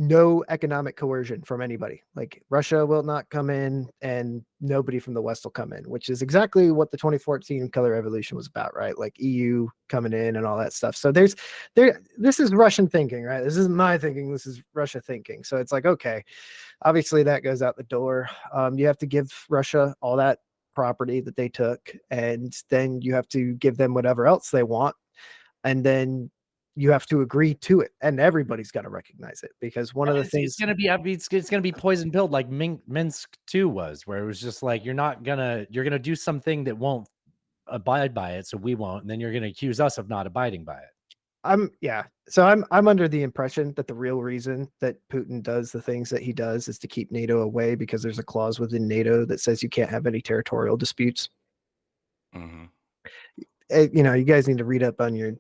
no economic coercion from anybody. Like Russia will not come in and nobody from the West will come in, which is exactly what the 2014 color revolution was about, right? Like EU coming in and all that stuff. So this is Russian thinking, right? This isn't my thinking. This is Russia thinking. So it's like, okay, obviously that goes out the door. You have to give Russia all that property that they took, and then you have to give them whatever else they want. And then you have to agree to it, and everybody's got to recognize it, because one of the things it's going to be poison pilled, like Minsk 2 was, where it was just like, you're going to do something that won't abide by it, so we won't, and then you're going to accuse us of not abiding by it. So I'm under the impression that the real reason that Putin does the things that he does is to keep NATO away, because there's a clause within NATO that says you can't have any territorial disputes. You guys need to read up on your,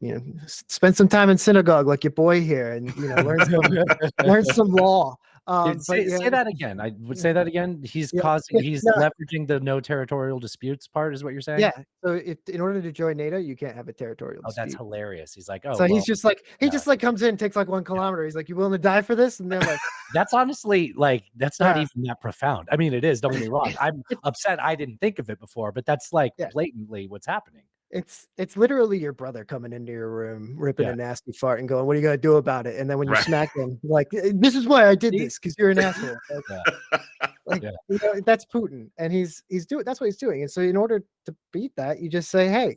spend some time in synagogue like your boy here, and learn some law. Say that again. I would say that again. He's leveraging the no territorial disputes part, is what you're saying? Yeah. So in order to join NATO, you can't have a territorial dispute. That's hilarious. He's like, he's just like, just comes in, takes like 1 kilometer. He's like, you willing to die for this? And they're like, that's honestly like, that's not even that profound. I mean, it is, don't get me wrong. I'm upset I didn't think of it before, but that's like blatantly what's happening. It's literally your brother coming into your room, ripping a nasty fart and going, what are you going to do about it? And then when you smack him, like, this is why I did this, because you're an asshole. That's Putin. And that's what he's doing. And so in order to beat that, you just say, hey,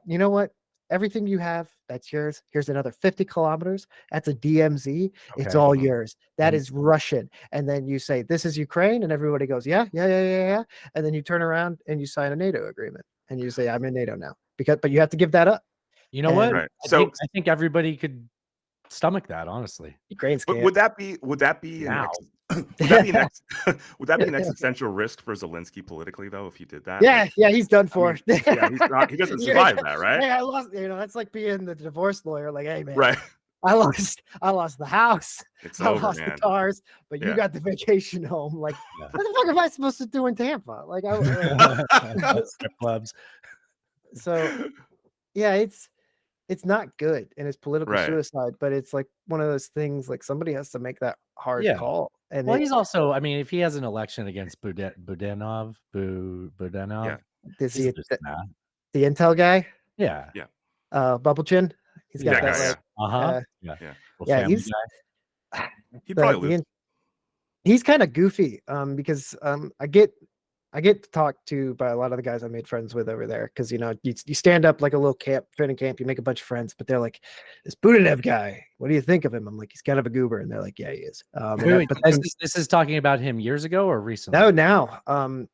you know what? Everything you have, that's yours. Here's another 50 kilometers. That's a DMZ. It's all yours. That is Russian. And then you say, this is Ukraine. And everybody goes, yeah. And then you turn around and you sign a NATO agreement. And you say, I'm in NATO now, but you have to give that up. You know what? Right. I think everybody could stomach that, honestly. Ukraine's would that be an existential risk for Zelensky politically, though, if he did that? Yeah, he's done for. He doesn't survive that, right? Hey, I lost. That's like being the divorce lawyer. Like, hey, man, right? I lost the house. I lost the cars, but you got the vacation home. Like, what the fuck am I supposed to do in Tampa? Like, strip clubs. So, yeah, it's not good, and it's political suicide. But it's like one of those things. Like, somebody has to make that hard call. And he's also, I mean, if he has an election against Budanov, is he the Intel guy? Yeah. Bubble Chin. He's got that. Yeah. He probably lives. He's kind of goofy because I get to talk to by a lot of the guys I made friends with over there because you stand up like a little training camp, you make a bunch of friends, but they're like, this Budanev guy, what do you think of him? I'm like, he's kind of a goober, and they're like, yeah, he is. Wait, but this is talking about him years ago or recently? No, now.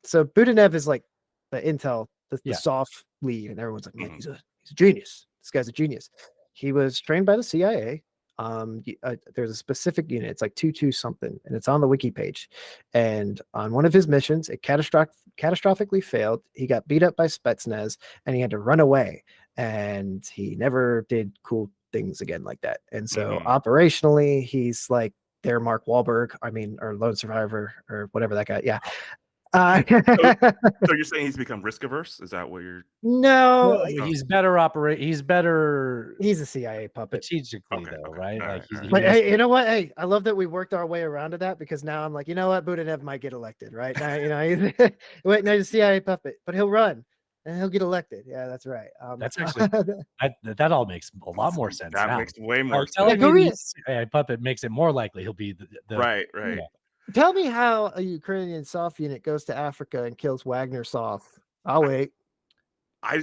So Budanev is like the Intel, the Yeah. soft lead, and everyone's like, man, he's a genius. This guy's a genius. He was trained by the CIA. There's a specific unit. It's like 22 something, and it's on the wiki page. And on one of his missions, it catastrophically failed. He got beat up by Spetsnaz, and he had to run away. And he never did cool things again like that. And so operationally, he's like their Mark Wahlberg. I mean, or Lone Survivor, or whatever that guy. Yeah. So you're saying he's become risk averse? Is that what you're? No, he's better He's better. He's a CIA puppet strategically, though, right? Like, but hey, you know what? Hey, I love that we worked our way around to that because now I'm like, you know what? Budanev might get elected, right? Now, he's a CIA puppet, but he'll run and he'll get elected. Yeah, that's right. That's actually that all makes a lot more sense. That now. makes way more sense. Telling me the CIA puppet makes it more likely he'll be the right. Yeah. Tell me how a Ukrainian soft unit goes to Africa and kills Wagner soft. I'll wait. How?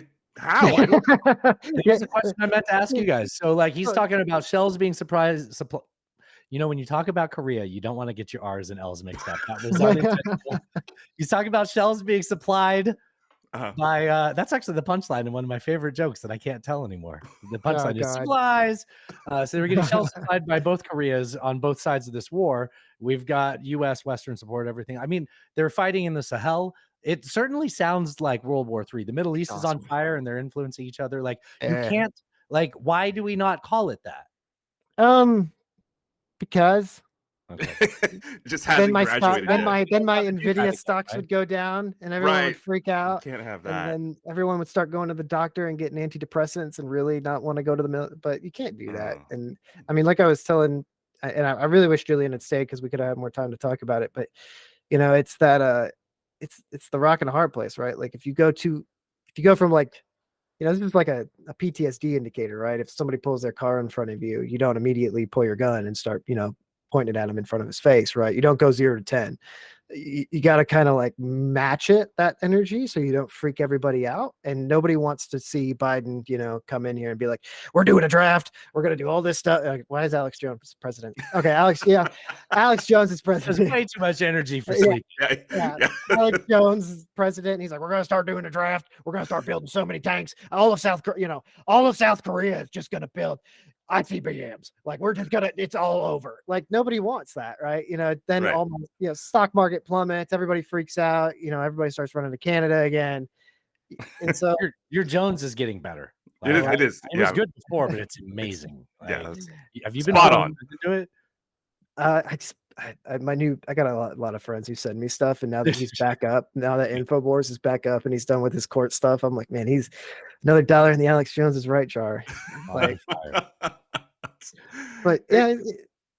Here's a question I meant to ask you guys. So, like, he's talking about shells being when you talk about Korea, you don't want to get your R's and L's mixed up. That was unintentional. He's talking about shells being supplied by that's actually the punchline in one of my favorite jokes that I can't tell anymore. The punchline is supplies. So they were getting shells supplied by both Koreas on both sides of this war. We've got U.S. Western support, everything. I mean, they're fighting in the Sahel. It certainly sounds like World War III. The Middle East is on fire and they're influencing each other. Like, you can't, like, why do we not call it that? Because just then my Nvidia stocks would go down and everyone would freak out. You can't have that. And then everyone would start going to the doctor and getting antidepressants and really not want to go to the mill. But you can't do that. And I mean, like I was telling, and I really wish Julian had stayed because we could have more time to talk about it. But it's that it's the rock and a hard place, right? Like if you go from like, this is like a PTSD indicator, right? If somebody pulls their car in front of you, you don't immediately pull your gun and start, pointing at him in front of his face, right? You don't go 0 to 10. You got to kind of like match that energy so you don't freak everybody out. And nobody wants to see Biden, come in here and be like, we're doing a draft. We're going to do all this stuff. Like, why is Alex Jones president? Okay, Alex Jones is president. There's way too much energy for sleep. Yeah. Alex Jones is president. He's like, we're going to start doing a draft. We're going to start building so many tanks. All of South Korea is just going to build ICBMs. Like, we're just it's all over. Like, nobody wants that, right? Then almost, stock market plummets, everybody freaks out, everybody starts running to Canada again. And so your Jones is getting better. It is. It was good before, but it's amazing. Yeah. Have you been spot on to it? I got a lot of friends who send me stuff, and now that he's back up, now that Infowars is back up and he's done with his court stuff, I'm like, man, he's another dollar in the Alex Jones is right jar. Like, but yeah,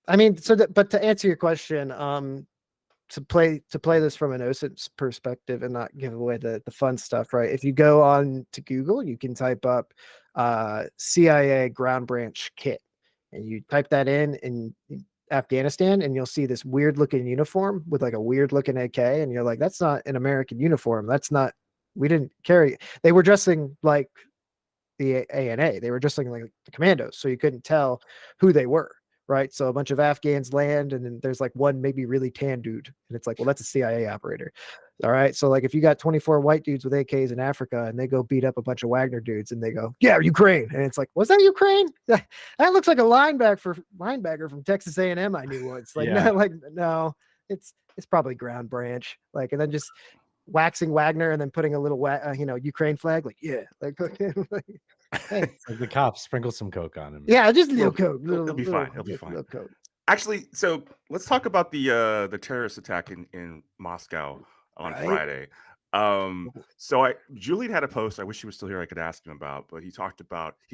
I mean, but to answer your question, to play this from an OSINT perspective and not give away the fun stuff, right? If you go on to Google, you can type up CIA ground branch kit, and you type that in Afghanistan, and you'll see this weird looking uniform with like a weird looking AK, and you're like, that's not an American uniform. We didn't carry. They were dressing like the ANA. They were dressing like the commandos, so you couldn't tell who they were, right? So a bunch of Afghans land, and then there's like one maybe really tan dude, and it's like, well, that's a CIA operator. All right, so like if you got 24 white dudes with AKs in Africa and they go beat up a bunch of Wagner dudes and they go, yeah, Ukraine, and it's like, was that Ukraine? That looks like a linebacker from Texas A&M I knew once. Like, no, it's probably ground branch. Like, and then just waxing Wagner and then putting a little Ukraine flag. Like, yeah, like, hey. It's like the cops sprinkle some Coke on him. Yeah, just a little Coke. He'll be fine. He'll be fine. Actually, so let's talk about the terrorist attack in Moscow on Friday. So Julian had a post. I wish he was still here. I could ask him about, but he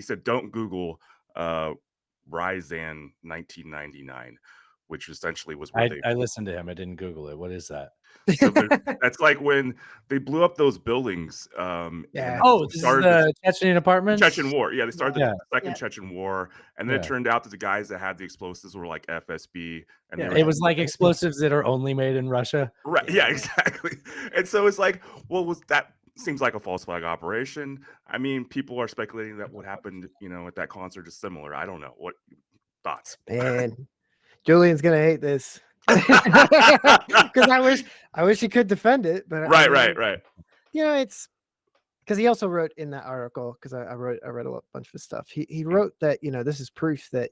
said, don't Google Ryzan 1999. which essentially was where they I listened to him. I didn't Google it. What is that? so that's like when they blew up those buildings. Yeah. Oh, this is the Chechen apartments? Chechen War. Yeah, they started the second Yeah. Chechen War, and then it turned out that the guys that had the explosives were like FSB, and it was like explosives that are only made in Russia. Right. Yeah, exactly. And so it's like, well, was that seems like a false flag operation? I mean, people are speculating that what happened, at that concert is similar. I don't know. What thoughts? Man, Julian's gonna hate this. Because I wish he could defend it, but right. It's because he also wrote in that article, because I read a bunch of his stuff. He wrote that this is proof that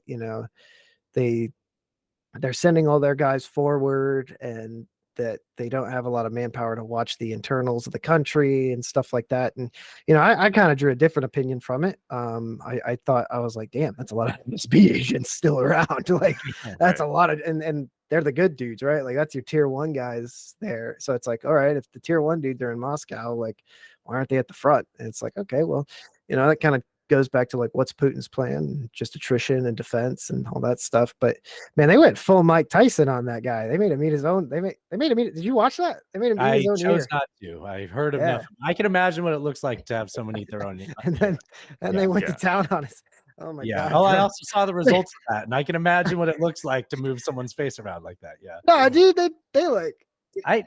they're sending all their guys forward, and that they don't have a lot of manpower to watch the internals of the country and stuff like that. And I kind of drew a different opinion from it. I thought, I was like, damn, that's a lot of MSB agents still around. Like that's a lot of, and they're the good dudes, right? Like that's your tier 1 guys there. So it's like, all right, if the tier 1 dudes are in Moscow, like why aren't they at the front? And it's like, okay, well, that kind of goes back to like, what's Putin's plan? Just attrition and defense and all that stuff. But man, they went full Mike Tyson on that guy. They made him eat his own. They made him eat. Did you watch that? They made him eat his own ear. I chose not to. I heard enough. I can imagine what it looks like to have someone eat their own. And they went to town on us. Oh my god. Oh, I also saw the results of that, and I can imagine what it looks like to move someone's face around like that. Yeah. No, dude, they like.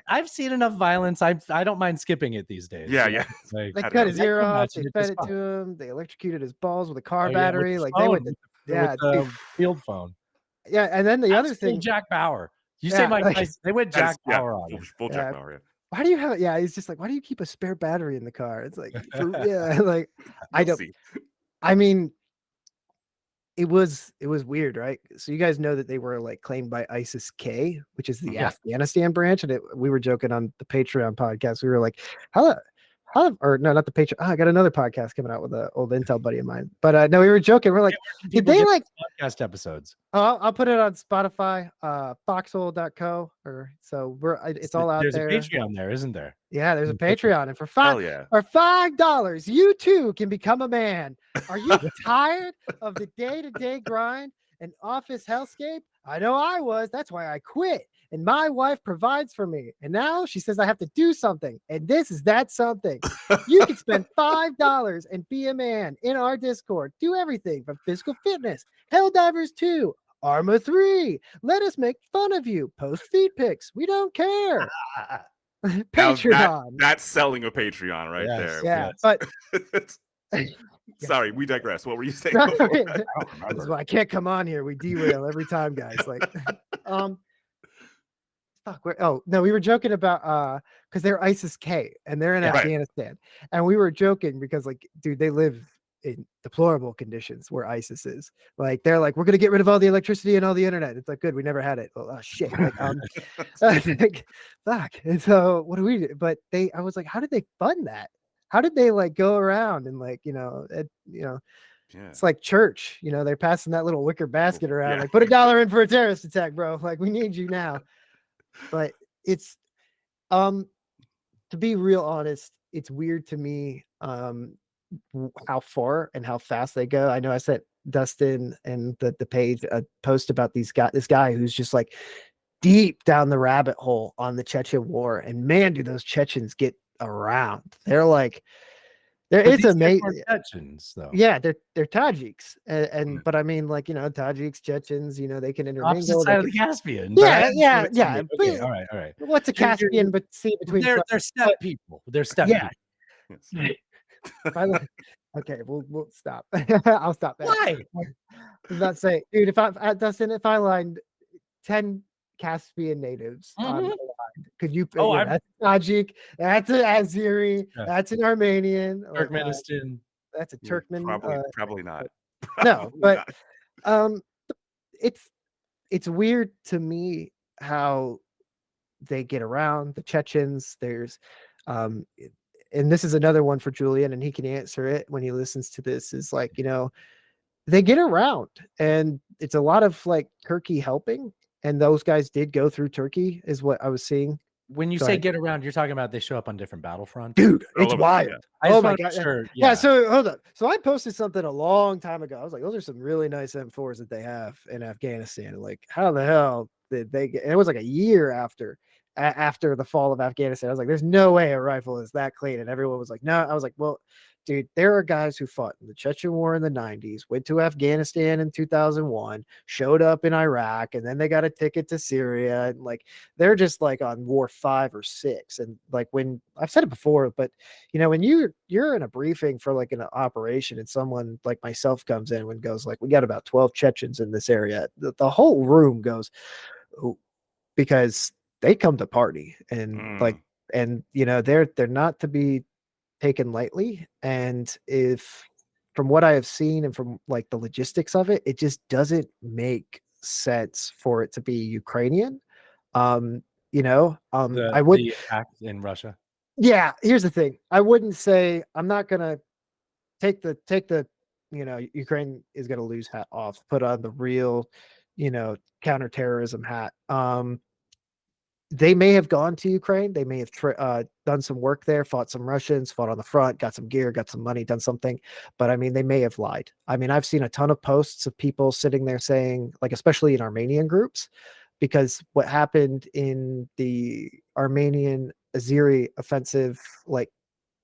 I've seen enough violence. I don't mind skipping it these days. Yeah. Like, they cut his ear off. They fed it to him. They electrocuted his balls with a car battery. Like they went, with the field phone. Yeah, and then the other thing, Jack Bauer. You say Mike Tyson? They went Jack Bauer on him. Full Jack Bauer. Yeah. Why do you have? Yeah, he's just like, why do you keep a spare battery in the car? It's like, like I don't. I mean, it was weird, right? So you guys know that they were like claimed by ISIS-K, which is the Afghanistan branch, and we were joking on the Patreon podcast. We were like, or no, not the Patreon. I got another podcast coming out with an old Intel buddy of mine. But no, we were joking. We're like, did they like podcast episodes? Oh, I'll put it on Spotify, foxhole.co, or so it's all out there. There's a Patreon there, isn't there? Yeah, there's a Patreon, and for $5, you too can become a man. Are you tired of the day-to-day grind and office hellscape? I know I was. That's why I quit. And my wife provides for me. And now she says I have to do something. And this is that something. You can spend $5 and be a man in our Discord. Do everything from physical fitness, Helldivers 2, Arma 3. Let us make fun of you. Post feed pics. We don't care. Patreon. That's selling a Patreon right there. Yeah, but sorry, we digress. What were you saying? That's why I can't come on here. We derail every time, guys. Like, we were joking about because they're ISIS-K and they're in Afghanistan, and we were joking because like, dude, they live in deplorable conditions where ISIS is. Like, they're like, we're gonna get rid of all the electricity and all the internet. It's like, good, we never had it. Well, oh shit. Like, fuck. And so what do we do? But I was like, how did they fund that? How did they like go around and like, it's like church, they're passing that little wicker basket around, like, put $1 in for a terrorist attack, bro. Like, we need you now. But it's, to be real honest, it's weird to me, how far and how fast they go. I know I sent Dustin and the page a post about this guy who's just like deep down the rabbit hole on the Chechen war, and man, do those Chechens get around. They're like, it's amazing. Chechens, though. Yeah, they're Tajiks, and but I mean, like, Tajiks, Chechens, they can intermingle. Opposite side of the Caspian. Yeah. Okay, all right. What's a Caspian but see between? They're steppe people. They're steppe. Yeah. Okay, we'll stop. I'll stop that. Why? I was about to say, dude, if I lined 10 Caspian natives on the line, could you? That's Tajik, that's an Azeri, that's an Armenian, Turkmenistan. That's a Turkmen. Probably not. No, but it's weird to me how they get around the Chechens. There's and this is another one for Julian, and he can answer it when he listens to this, is like, they get around, and it's a lot of like Turkey helping, and those guys did go through Turkey, is what I was seeing When you Go say ahead. get around, you're talking about they show up on different battlefronts? Dude, All it's over, wild. yeah. I Oh just my wanna god. make sure. Yeah, Yeah. so hold up. So I posted something a long time ago. I was like, those are some really nice M4s that they have in Afghanistan. Like, how the hell did they get? And it was like a year after the fall of Afghanistan. I was like, there's no way a rifle is that clean. And everyone was like, no. I was like, well, dude, there are guys who fought in the Chechen War in the 90s, went to Afghanistan in 2001, showed up in Iraq, and then they got a ticket to Syria. And like, they're just like on war 5 or 6. And like, when I've said it before, but you know, when you're in a briefing for like an operation and someone like myself comes in and goes like, we got about 12 Chechens in this area, the whole room goes, oh, because they come to party and like, Mm. and you know, they're not to be taken lightly. And if from what I have seen and from like the logistics of it, it just doesn't make sense for it to be Ukrainian. You know, I would, The attack in Russia. yeah, here's the thing. I wouldn't say I'm not gonna take the you know, Ukraine is gonna lose hat off, put on the real, you know, counterterrorism hat. They may have gone to Ukraine. They may have done some work there, fought some Russians, fought on the front, got some gear, got some money, done something. But I mean, they may have lied. I mean, I've seen a ton of posts of people sitting there saying, like, especially in Armenian groups, because what happened in the Armenian Azeri offensive, like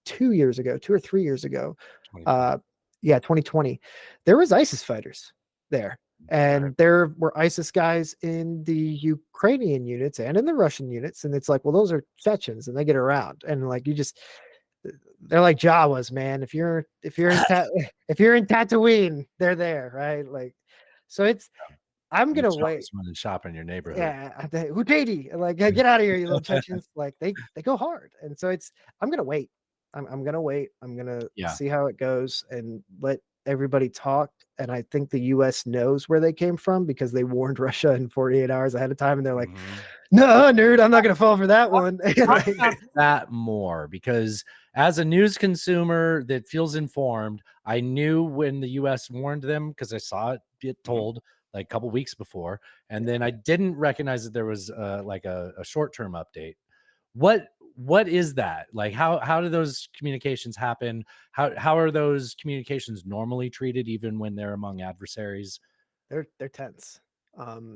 2 years ago, 2 or 3 years ago, 2020. yeah, 2020, there was ISIS fighters there. And there were ISIS guys in the Ukrainian units and in the Russian units. And it's like, well, those are Chechens and they get around. And like, they're like Jawas, man. If you're if you're in Tatooine, they're there, right? Like, so I'm The gonna wait. Jawas went and shop in your neighborhood. Yeah, Houdini, like, get out of here, you little Chechens. Like, they go hard. And so I'm gonna wait. I'm gonna wait. I'm gonna see how it goes and let everybody talk. And I think the US knows where they came from because they warned Russia in 48 hours ahead of time. And they're like, no, nerd, I'm not gonna fall for that one. Talk about that more, because as a news consumer that feels informed, I knew when the US warned them because I saw it get told like a couple weeks before, and then I didn't recognize that there was like a short-term update. What is that? Like, how do those communications happen? How are those communications normally treated, even when they're among adversaries? They're tense.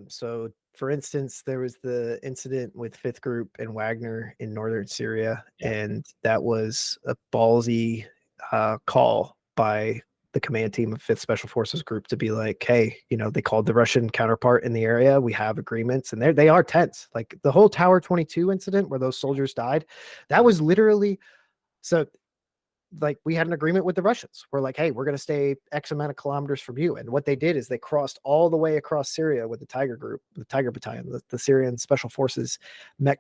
So for instance, there was the incident with Fifth Group and Wagner in northern Syria, and that was a ballsy call by the command team of Fifth Special Forces Group to be like, hey, you know, they called the Russian counterpart in the area. We have agreements, and they are tense. Like the whole Tower 22 incident where those soldiers died, that was literally so. Like, we had an agreement with the Russians. We're like, hey, we're going to stay X amount of kilometers from you. And what they did is they crossed all the way across Syria with the Tiger Group, the Tiger Battalion, the Syrian Special Forces mech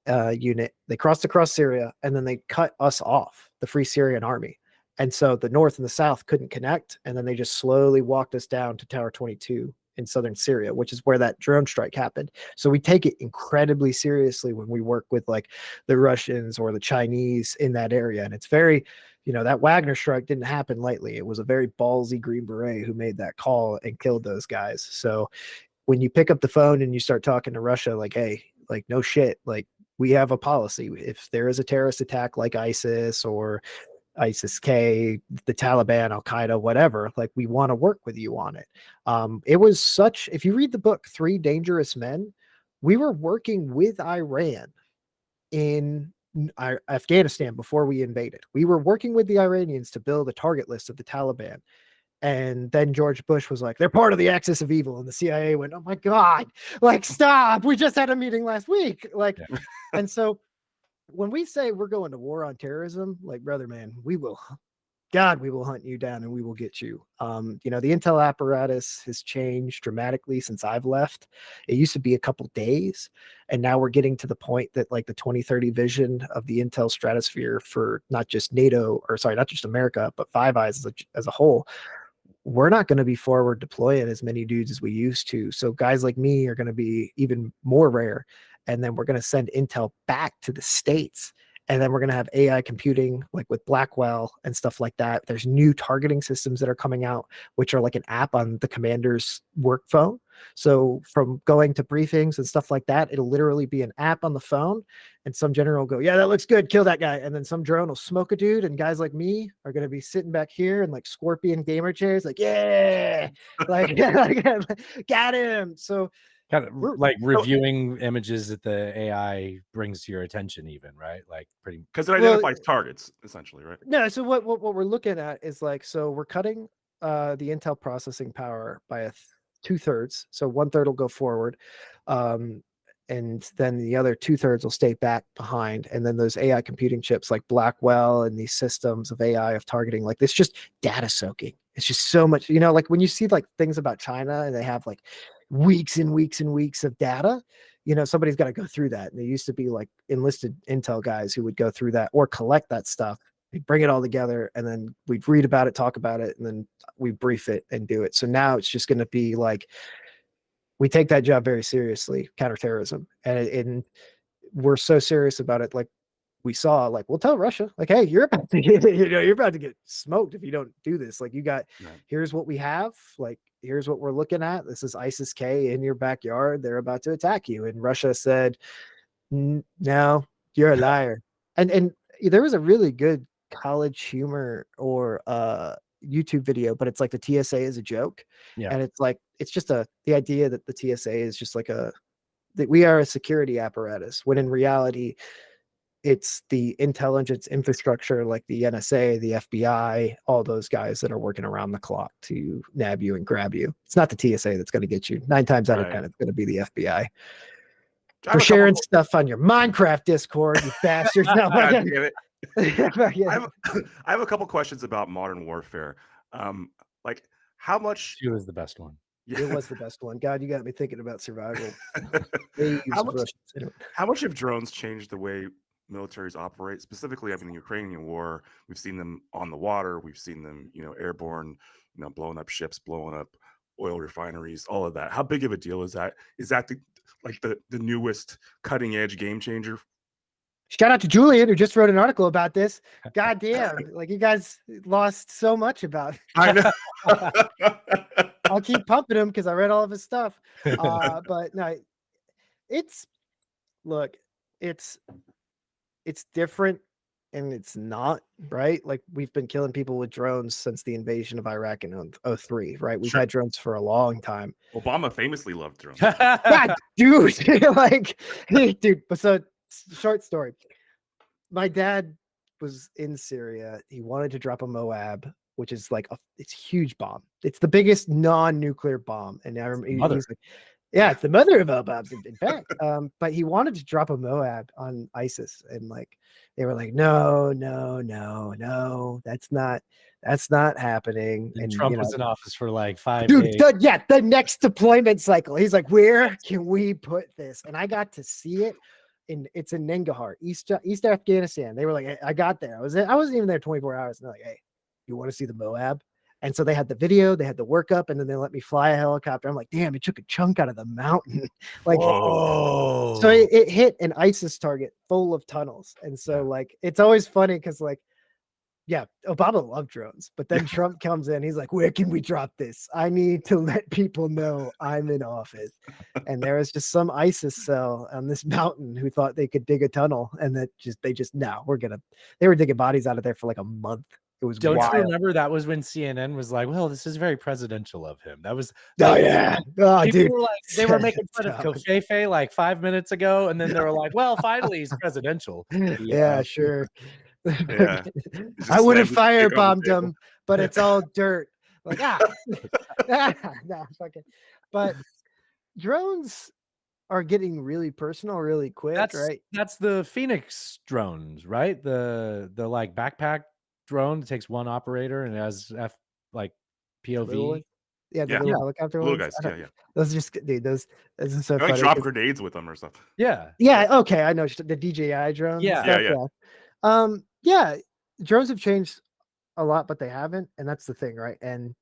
unit. They crossed across Syria and then they cut us off, the Free Syrian Army. And so the North and the South couldn't connect. And then they just slowly walked us down to Tower 22 in southern Syria, which is where that drone strike happened. So we take it incredibly seriously when we work with like the Russians or the Chinese in that area. And it's very, you know, that Wagner strike didn't happen lightly. It was a very ballsy Green Beret who made that call and killed those guys. So when you pick up the phone and you start talking to Russia, like, hey, like, no shit, like, we have a policy. If there is a terrorist attack like ISIS or ISIS-K, the Taliban, Al-Qaeda, whatever, like, we want to work with you on it. It was such, if you read the book, 3 Dangerous Men, we were working with Iran in Afghanistan before we invaded. We were working with the Iranians to build a target list of the Taliban. And then George Bush was like, they're part of the axis of evil. And the CIA went, oh my God, like, stop. We just had a meeting last week. Like, and so when we say we're going to war on terrorism, like, brother, man, we will hunt you down and we will get you. You know, the intel apparatus has changed dramatically since I've left. It used to be a couple days, and now we're getting to the point that like the 2030 vision of the intel stratosphere for not just NATO, or sorry, not just America, but Five Eyes as a whole, we're not going to be forward deploying as many dudes as we used to. So guys like me are going to be even more rare. And then we're going to send intel back to the States. And then we're going to have AI computing, like with Blackwell and stuff like that. There's new targeting systems that are coming out, which are like an app on the commander's work phone. So from going to briefings and stuff like that, it'll literally be an app on the phone, and some general will go, yeah, that looks good, kill that guy. And then some drone will smoke a dude, and guys like me are going to be sitting back here in like Scorpion gamer chairs, like, yeah, like, got him. So kind of like reviewing images that the AI brings to your attention, even, right? Like pretty, because it identifies targets essentially, right? No, so what we're looking at is like, so we're cutting the Intel processing power by 2/3. So 1/3 will go forward, and then the other 2/3 will stay back behind. And then those AI computing chips like Blackwell and these systems of AI of targeting, like this, just data soaking. It's just so much, like when you see like things about China and they have like weeks and weeks and weeks of data, somebody's got to go through that. And there used to be like enlisted Intel guys who would go through that or collect that stuff. We'd bring it all together, and then we'd read about it, talk about it, and then we brief it and do it. So now it's just going to be like, we take that job very seriously, counterterrorism. And we're so serious about it. Like we saw, like, we'll tell Russia, like, hey, you're about to get smoked if you don't do this. Like, here's what we have. Like, here's what we're looking at. This is ISIS-K in your backyard. They're about to attack you. And Russia said, no, you're a liar. And there was a really good college humor or YouTube video, but it's like the TSA is a joke. Yeah. And it's like, it's just the idea that the TSA is just like that we are a security apparatus, when in reality, it's the intelligence infrastructure like the NSA, the FBI, all those guys that are working around the clock to nab you and grab you. It's not the TSA that's going to get you. 9 times out of 10, it's going to be the FBI. For sharing stuff on your Minecraft Discord, you bastards. No, God damn it. I have a couple questions about modern warfare. Like, how much? It was the best one. Yeah. It was the best one. God, you got me thinking about survival. How much have drones changed the way militaries operate? Specifically, I mean, the Ukrainian war, we've seen them on the water, we've seen them, airborne, blowing up ships, blowing up oil refineries, all of that. How big of a deal is that? Is that the newest cutting edge game changer? Shout out to Julian, who just wrote an article about this. God damn, like, you guys lost so much about it. I know. I'll keep pumping him because I read all of his stuff. But no, it's different, and it's not, right? Like, we've been killing people with drones since the invasion of Iraq in 2003, right? We've had drones for a long time. Obama famously loved drones. God, dude, like, dude. But so, short story. My dad was in Syria. He wanted to drop a Moab, which is like it's a huge bomb. It's the biggest non-nuclear bomb. And I remember he's like, yeah, it's the mother of all bombs, in fact. But he wanted to drop a Moab on ISIS, and like they were like, no, that's not happening. And Trump was in office for like 5 days. Dude, the next deployment cycle. He's like, where can we put this? And I got to see it. It's in Nangarhar, East Afghanistan. They were like, hey, I got there. I wasn't even there 24 hours. And they're like, hey, you want to see the Moab? And so they had the video, they had the workup, and then they let me fly a helicopter. I'm like, damn, it took a chunk out of the mountain. Like, whoa. So it hit an ISIS target full of tunnels. And so like, it's always funny because like, yeah, Obama loved drones, but then Trump comes in. He's like, where can we drop this? I need to let people know I'm in office. And there was just some ISIS cell on this mountain who thought they could dig a tunnel, and they were digging bodies out of there for like a month. It was Don't wild. You remember that was when CNN was like, well, this is very presidential of him. That was dude. Were like, they were making fun of Kofefe like 5 minutes ago, and then they were like, well, finally he's presidential. Yeah, sure. Yeah. I would have firebombed him, but it's all dirt. Like, no, fucking. But drones are getting really personal really quick, right? That's the Phoenix drones, right? The like backpack drone that takes one operator and has like POV. The little helicopter little ones. guys. Yeah. Those just, dude, those is so funny. Like drop grenades with them or something. Yeah. Okay, I know the DJI drones. Yeah. Drones have changed a lot, but they haven't, and that's the thing, right? And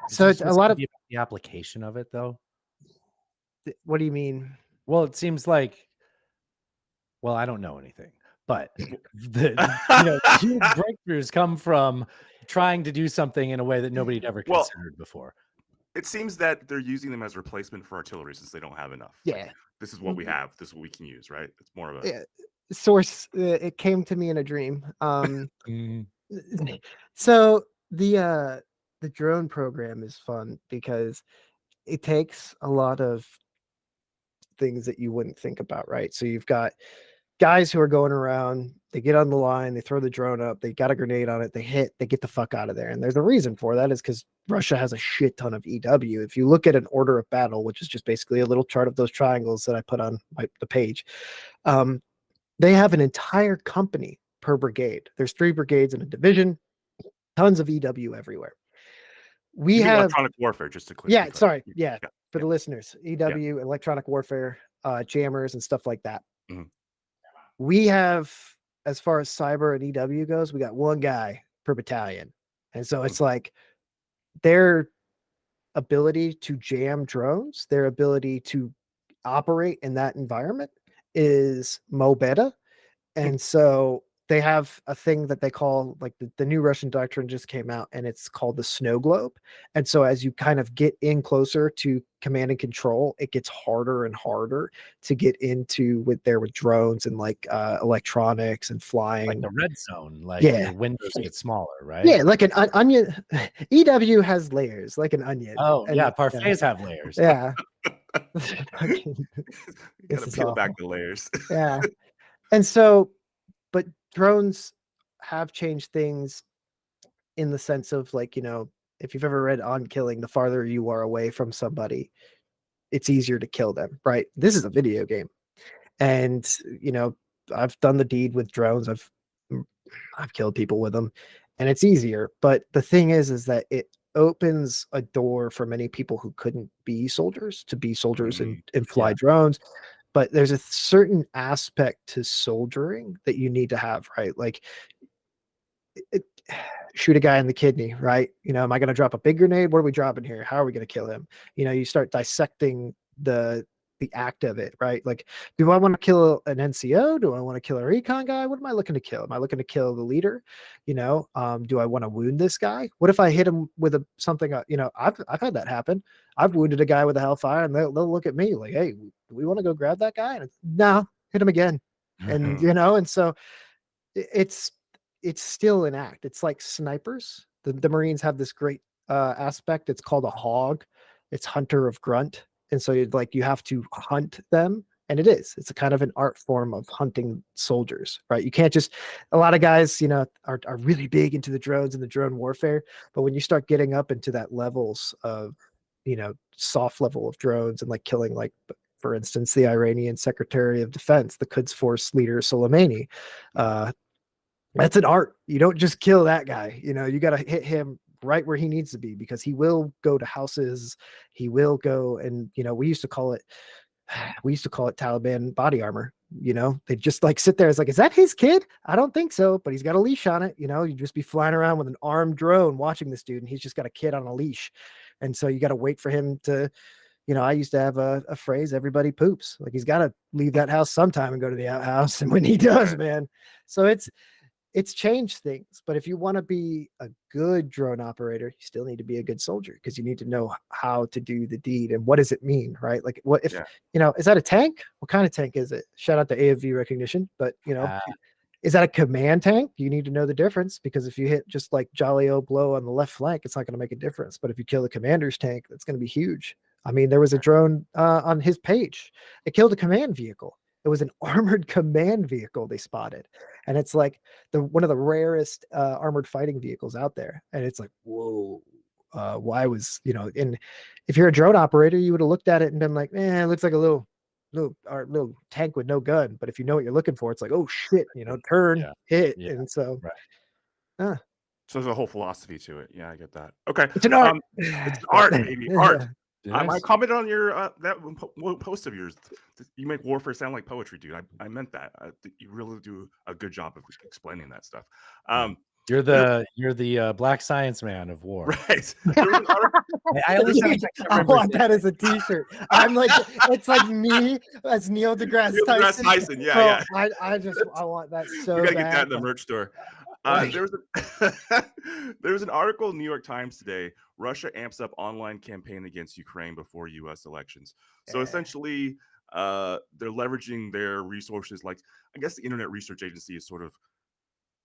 so it's a lot of the application of it, though. What do you mean? Well, it seems like, well, I don't know anything, But the huge breakthroughs come from trying to do something in a way that nobody had ever considered before. It seems that they're using them as replacement for artillery since they don't have enough. Yeah. Like, this is what we have. This is what we can use, right? It's more of a source. It came to me in a dream. So the drone program is fun because it takes a lot of things that you wouldn't think about, right? So you've got guys who are going around, they get on the line, they throw the drone up, they got a grenade on it, they hit, they get the fuck out of there. And there's a reason for that, is because Russia has a shit ton of EW. If you look at an order of battle, which is just basically a little chart of those triangles that I put on the page, they have an entire company per brigade. There's 3 brigades in a division, tons of EW everywhere. We have electronic warfare, just to clear. For the listeners, EW, electronic warfare, jammers and stuff like that. Mm-hmm. We have, as far as cyber and EW goes, we got 1 guy per battalion. And so it's like their ability to jam drones, their ability to operate in that environment is mo better. And so they have a thing that they call, like, the new Russian doctrine just came out, and it's called the snow globe. And so as you kind of get in closer to command and control, it gets harder and harder to get into with drones and like electronics and flying. Like the red zone, like your windows get smaller, right? Yeah, like an onion. EW has layers, like an onion. Oh, yeah, parfaits have layers. Yeah. You gotta peel back the layers. Yeah. And so, but drones have changed things in the sense of, like, if you've ever read On Killing, the farther you are away from somebody, it's easier to kill them, right? This is a video game. And, I've done the deed with drones. I've killed people with them, and it's easier. But the thing is that it opens a door for many people who couldn't be soldiers to be soldiers and fly drones. But there's a certain aspect to soldiering that you need to have, right? Like, shoot a guy in the kidney, right? Am I going to drop a big grenade? What are we dropping here? How are we going to kill him? You start dissecting the act of it, right? Like, do I want to kill an NCO? Do I want to kill a recon guy? What am I looking to kill? Am I looking to kill the leader? Do I want to wound this guy? What if I hit him with something? I've had that happen. I've wounded a guy with a Hellfire, and they'll look at me like, "Hey, do we want to go grab that guy?" And no, hit him again. And and so it's still an act. It's like snipers. The Marines have this great aspect. It's called a hog. It's hunter of grunt. And so you have to hunt them. And it's a kind of an art form of hunting soldiers, right? You can't just, a lot of guys, are really big into the drones and the drone warfare. But when you start getting up into that levels of, soft level of drones and like killing, like, for instance, the Iranian Secretary of Defense, the Quds Force leader, Soleimani, that's an art. You don't just kill that guy. You got to hit him right where he needs to be, because he will go to houses. He will go, and we used to call it Taliban body armor. They just like sit there. It's like, is that his kid? I don't think so, but he's got a leash on it. You just be flying around with an armed drone watching this dude, and he's just got a kid on a leash. And so you got to wait for him to, I used to have a phrase, everybody poops. Like, he's got to leave that house sometime and go to the outhouse. And when he does, man. So it's changed things. But if you want to be a good drone operator, you still need to be a good soldier, because you need to know how to do the deed and what does it mean, right? Like, what if, is that a tank? What kind of tank is it? Shout out to AFV recognition. But, is that a command tank? You need to know the difference, because if you hit just like Jolly O Blow on the left flank, it's not going to make a difference. But if you kill the commander's tank, that's going to be huge. I mean, there was a drone on his page. It killed a command vehicle. It was an armored command vehicle they spotted. And it's like one of the rarest armored fighting vehicles out there. And it's like, whoa, why was, and if you're a drone operator, you would have looked at it and been like, it looks like a little tank with no gun. But if you know what you're looking for, it's like, oh shit, turn, hit. And so, so there's a whole philosophy to it. Yeah, I get that. Okay. It's an art. It's art, baby. Art. I commented on your that post of yours. You make warfare sound like poetry, dude. I meant that. You really do a good job of explaining that stuff. You're the black science man of war. Right. I always I want that as a T-shirt. I'm like, it's like me as Neil deGrasse Neil deGrasse Tyson. Yeah, Bro, yeah. I want that so We gotta bad. get that in the merch store. There was an article in the New York Times today. Russia amps up online campaign against Ukraine before U.S. elections. So essentially, they're leveraging their resources. Like, I guess the Internet Research Agency is sort of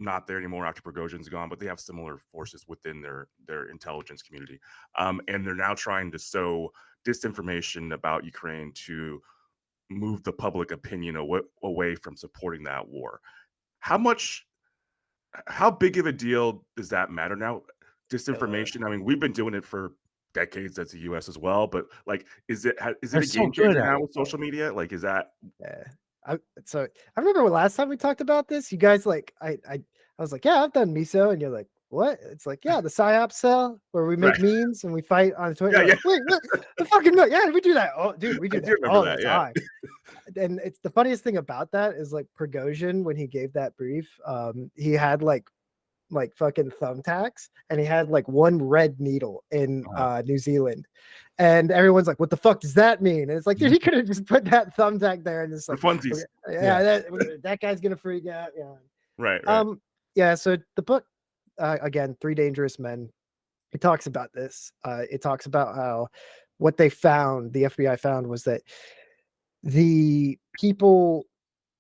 not there anymore after Prigozhin's gone, but they have similar forces within their intelligence community. And they're now trying to sow disinformation about Ukraine to move the public opinion away from supporting that war. How big of a deal does that matter now? Disinformation. I mean, we've been doing it for decades as the U.S. as well, but like, is it a game changer now with social media? Like, is that? Yeah. I remember last time we talked about this, you guys like, I was like, yeah, I've done miso, and you're like, what? It's like, yeah, the psyop cell where we make memes and we fight on Twitter. Yeah, like, wait, what? The fucking yeah, we do that. Oh, dude, we do that all the time. And it's the funniest thing about that is like Prigozhin, when he gave that brief, he had like fucking thumbtacks, and he had like one red needle in New Zealand, and everyone's like, what the fuck does that mean? And it's like, dude, he could have just put that thumbtack there and just like, funsies. That guy's gonna freak out. Yeah. Right. Yeah. So the book, again, Three Dangerous Men, it talks about this. It talks about how what they found, the FBI found, was that the people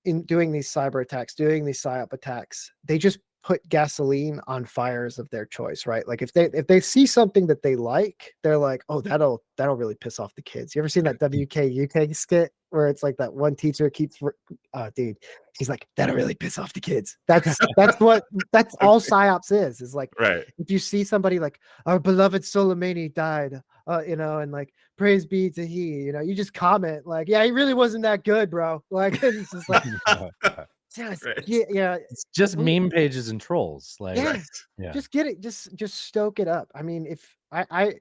in doing these cyber attacks, doing these psyop attacks, they just put gasoline on fires of their choice, right? Like if they see something that they like, they're like, oh, that'll really piss off the kids. You ever seen that WK skit where it's like that one teacher keeps, dude, he's like, that'll really piss off the kids. That's all psyops is like, right. If you see somebody like, our beloved Soleimani died, and like, praise be to he, you just comment like, yeah, he really wasn't that good, bro. Like, it's just like, it's just meme pages and trolls. Like, just get it, just stoke it up. I mean, if I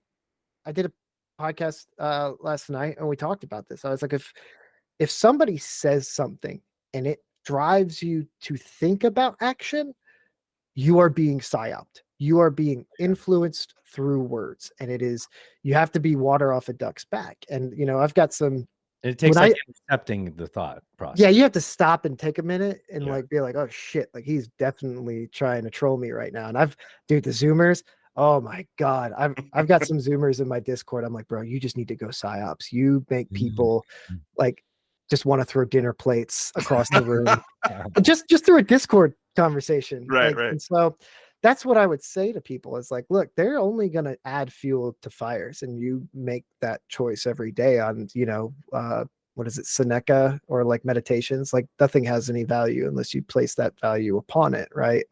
did a podcast last night and we talked about this. I was like, if somebody says something and it drives you to think about action, you are being psyoped. You are being influenced through words, and you have to be water off a duck's back. And I've got some. It takes accepting the thought process. Yeah, you have to stop and take a minute and like be like, oh shit, like he's definitely trying to troll me right now. And the Zoomers. Oh my God, I've got some Zoomers in my Discord. I'm like, bro, you just need to go psyops. You make people like just want to throw dinner plates across the room, just through a Discord conversation. Right. And so that's what I would say to people is like, look, they're only going to add fuel to fires, and you make that choice every day on, what is it, Seneca, or like meditations. Like, nothing has any value unless you place that value upon it. Right.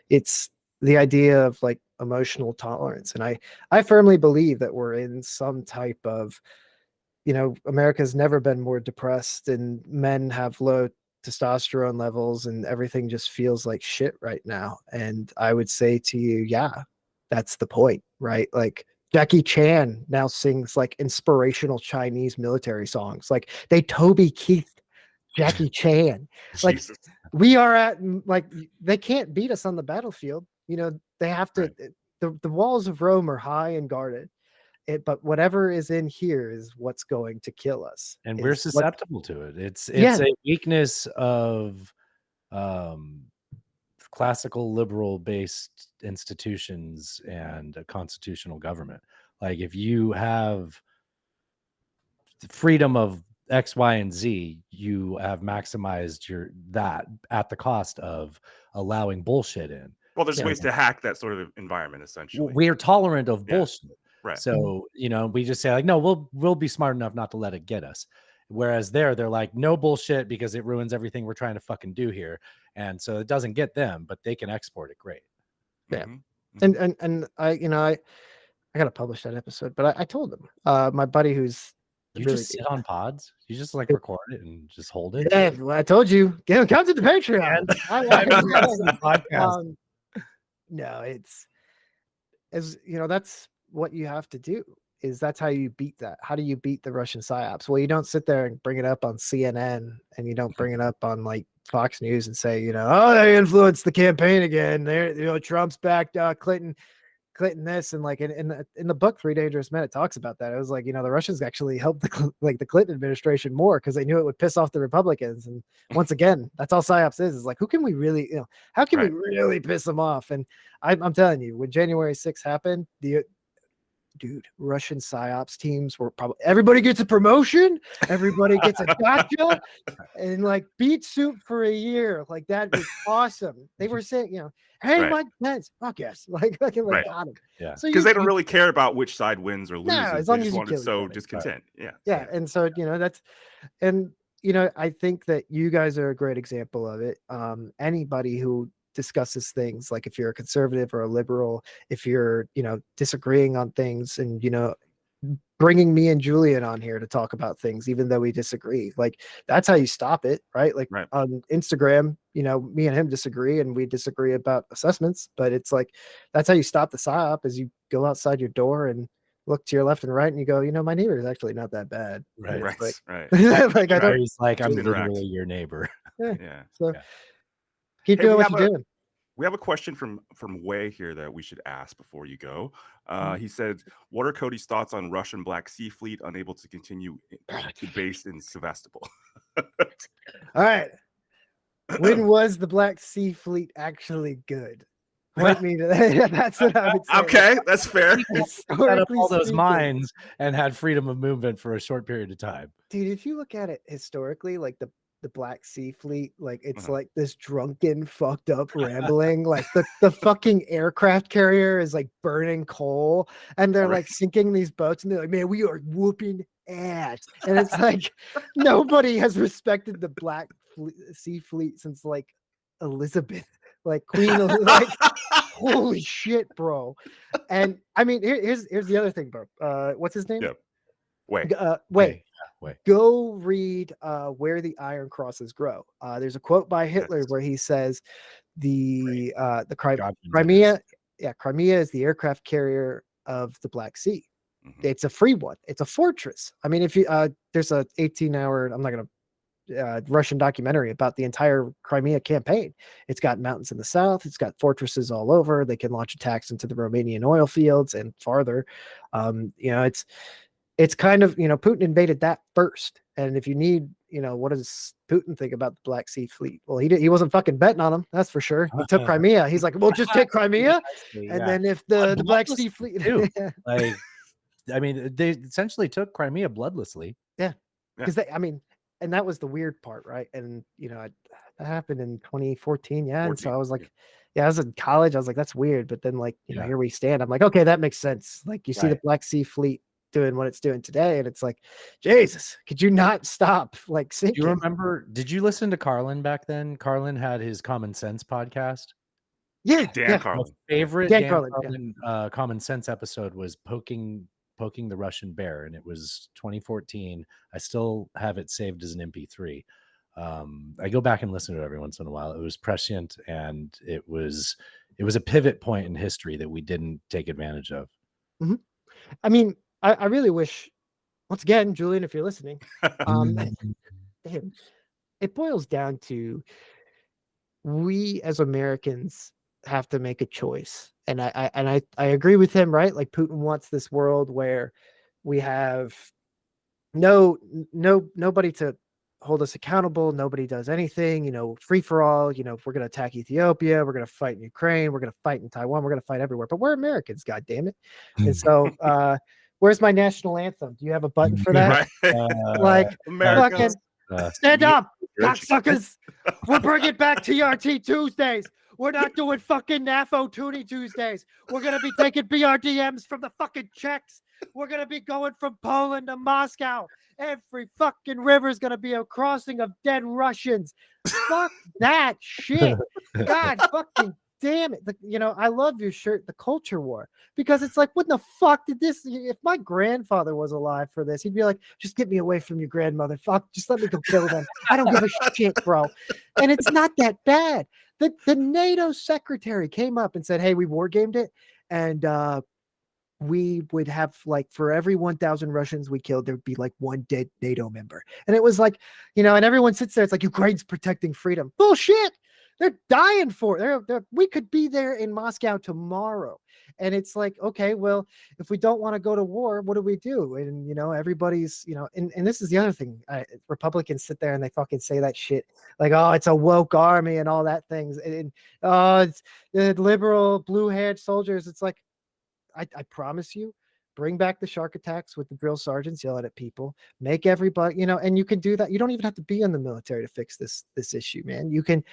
It's the idea of like emotional tolerance. And I firmly believe that we're in some type of, America's never been more depressed, and men have low testosterone levels, and everything just feels like shit right now. And I would say to you, yeah, that's the point, right? Like, Jackie Chan now sings like inspirational Chinese military songs. Like, they Toby Keith Jackie Chan. Like, we are at, like, they can't beat us on the battlefield. They have to, the walls of Rome are high and guarded. But whatever is in here is what's going to kill us, and we're susceptible to it. It's a weakness of classical liberal based institutions and a constitutional government. Like, if you have the freedom of X, Y, and Z, you have maximized that at the cost of allowing bullshit in. Well, there's ways to hack that sort of environment, essentially. We're tolerant of bullshit. Right. So, we just say like, no, we'll be smart enough not to let it get us. Whereas they're like, no bullshit, because it ruins everything we're trying to fucking do here. And so it doesn't get them, but they can export it great. Yeah. And I got to publish that episode, but I told them, my buddy who's just sit on pods. You just like record it and just hold it. Yeah, well, I told you, come to the Patreon. No, it's, as that's what you have to do is that's how you beat that. How do you beat the Russian psyops? Well, you don't sit there and bring it up on CNN, and you don't bring it up on like Fox News and say, oh, they influenced the campaign again. There, Trump's backed Clinton this, and like in the book 3 Dangerous Men, it talks about that. It was like, the Russians actually helped the Clinton administration more because they knew it would piss off the Republicans. And once again, that's all psyops is like, who can we really, how can we really piss them off? And I'm telling you, when January 6th happened, Russian psyops teams were probably, everybody gets a promotion, everybody gets a gotcha, and like beat soup for a year. Like that was awesome. They were saying, hey, Mike Pence, fuck yes, like got him. Yeah, so because they don't really care about which side wins or loses. No, as they long just as you want to kill sow each other. discontent. Yeah, and so that's, and I think that you guys are a great example of it. Anybody who discusses things, like if you're a conservative or a liberal, if you're disagreeing on things, and bringing me and Julian on here to talk about things even though we disagree, like that's how you stop it, right? Like on Instagram, me and him disagree, and we disagree about assessments, but it's like that's how you stop the psyop, is you go outside your door and look to your left and right, and you go, my neighbor is actually not that bad. Right. Like I don't. He's like, I'm literally your neighbor. Yeah. So keep doing what you're doing. We have a question from Way here that we should ask before you go. He said, "What are Cody's thoughts on Russian Black Sea Fleet unable to continue to base in Sevastopol?" All right. When was the Black Sea Fleet actually good? Point me to that. That's what I would say. Okay, that's fair. Set up all those mines and had freedom of movement for a short period of time. Dude, if you look at it historically, like the Black Sea Fleet, like it's like this drunken, fucked up rambling. Like the fucking aircraft carrier is like burning coal, and they're like sinking these boats, and they're like, man, we are whooping ass. And it's like nobody has respected the Black Sea Fleet since like Elizabeth, like Queen of, like holy shit, bro. And I mean, here's the other thing, bro. What's his name? Yep. Wait. Wait. Go read Where the Iron Crosses Grow. There's a quote by Hitler where he says the Crimea is the aircraft carrier of the Black Sea. It's a free one. It's a fortress. I mean, if you there's a 18-hour, I'm not gonna Russian documentary about the entire Crimea campaign. It's got mountains in the south. It's got fortresses all over. They can launch attacks into the Romanian oil fields and farther. It's kind of, Putin invaded that first. And if you need, what does Putin think about the Black Sea Fleet? Well, he wasn't fucking betting on them. That's for sure. He took Crimea. He's like, well, just take Crimea. And then if the Black Sea Fleet, like, I mean, they essentially took Crimea bloodlessly. Yeah. Because and that was the weird part, right? And, that happened in 2014. Yeah. And so I was like, I was in college. I was like, that's weird. But then like, here we stand. I'm like, okay, that makes sense. Like you see the Black Sea Fleet doing what it's doing today, and it's like, Jesus, could you not stop like sinking? You remember, did you listen to Carlin back then? Carlin had his Common Sense podcast. Dan Carlin. My favorite Dan Carlin Common Sense episode was poking the Russian bear, and it was 2014. I still have it saved as an MP3. I go back and listen to it every once in a while. It was prescient, and it was a pivot point in history that we didn't take advantage of. I mean, I really wish, once again, Julian, if you're listening, it boils down to we as Americans have to make a choice. And I agree with him, right? Like Putin wants this world where we have nobody to hold us accountable. Nobody does anything, free for all. If we're going to attack Ethiopia, we're going to fight in Ukraine, we're going to fight in Taiwan, we're going to fight everywhere. But we're Americans, God damn it. And so, where's my national anthem? Do you have a button for that? Like, fucking stand up, cocksuckers. We're bringing back TRT Tuesdays. We're not doing fucking NAFO Toonie Tuesdays. We're going to be taking BRDMs from the fucking Czechs. We're going to be going from Poland to Moscow. Every fucking river is going to be a crossing of dead Russians. Fuck that shit. God fucking damn it. I love your shirt, The Culture War, because it's like, what the fuck did this? If my grandfather was alive for this, he'd be like, just get me away from your grandmother. Fuck, just let me go kill them. I don't give a shit, bro. And it's not that bad. The NATO secretary came up and said, hey, we war gamed it. And we would have like for every 1,000 Russians we killed, there'd be like one dead NATO member. And it was like, and everyone sits there. It's like Ukraine's protecting freedom. Bullshit. They're dying for it. We could be there in Moscow tomorrow. And it's like, okay, well, if we don't want to go to war, what do we do? And, everybody's, and this is the other thing. Republicans sit there and they fucking say that shit like, oh, it's a woke army and all that things. And it's liberal blue-haired soldiers. It's like, I promise you, bring back the shark attacks with the drill sergeants yelling at people, make everybody, and you can do that. You don't even have to be in the military to fix this issue, man. You can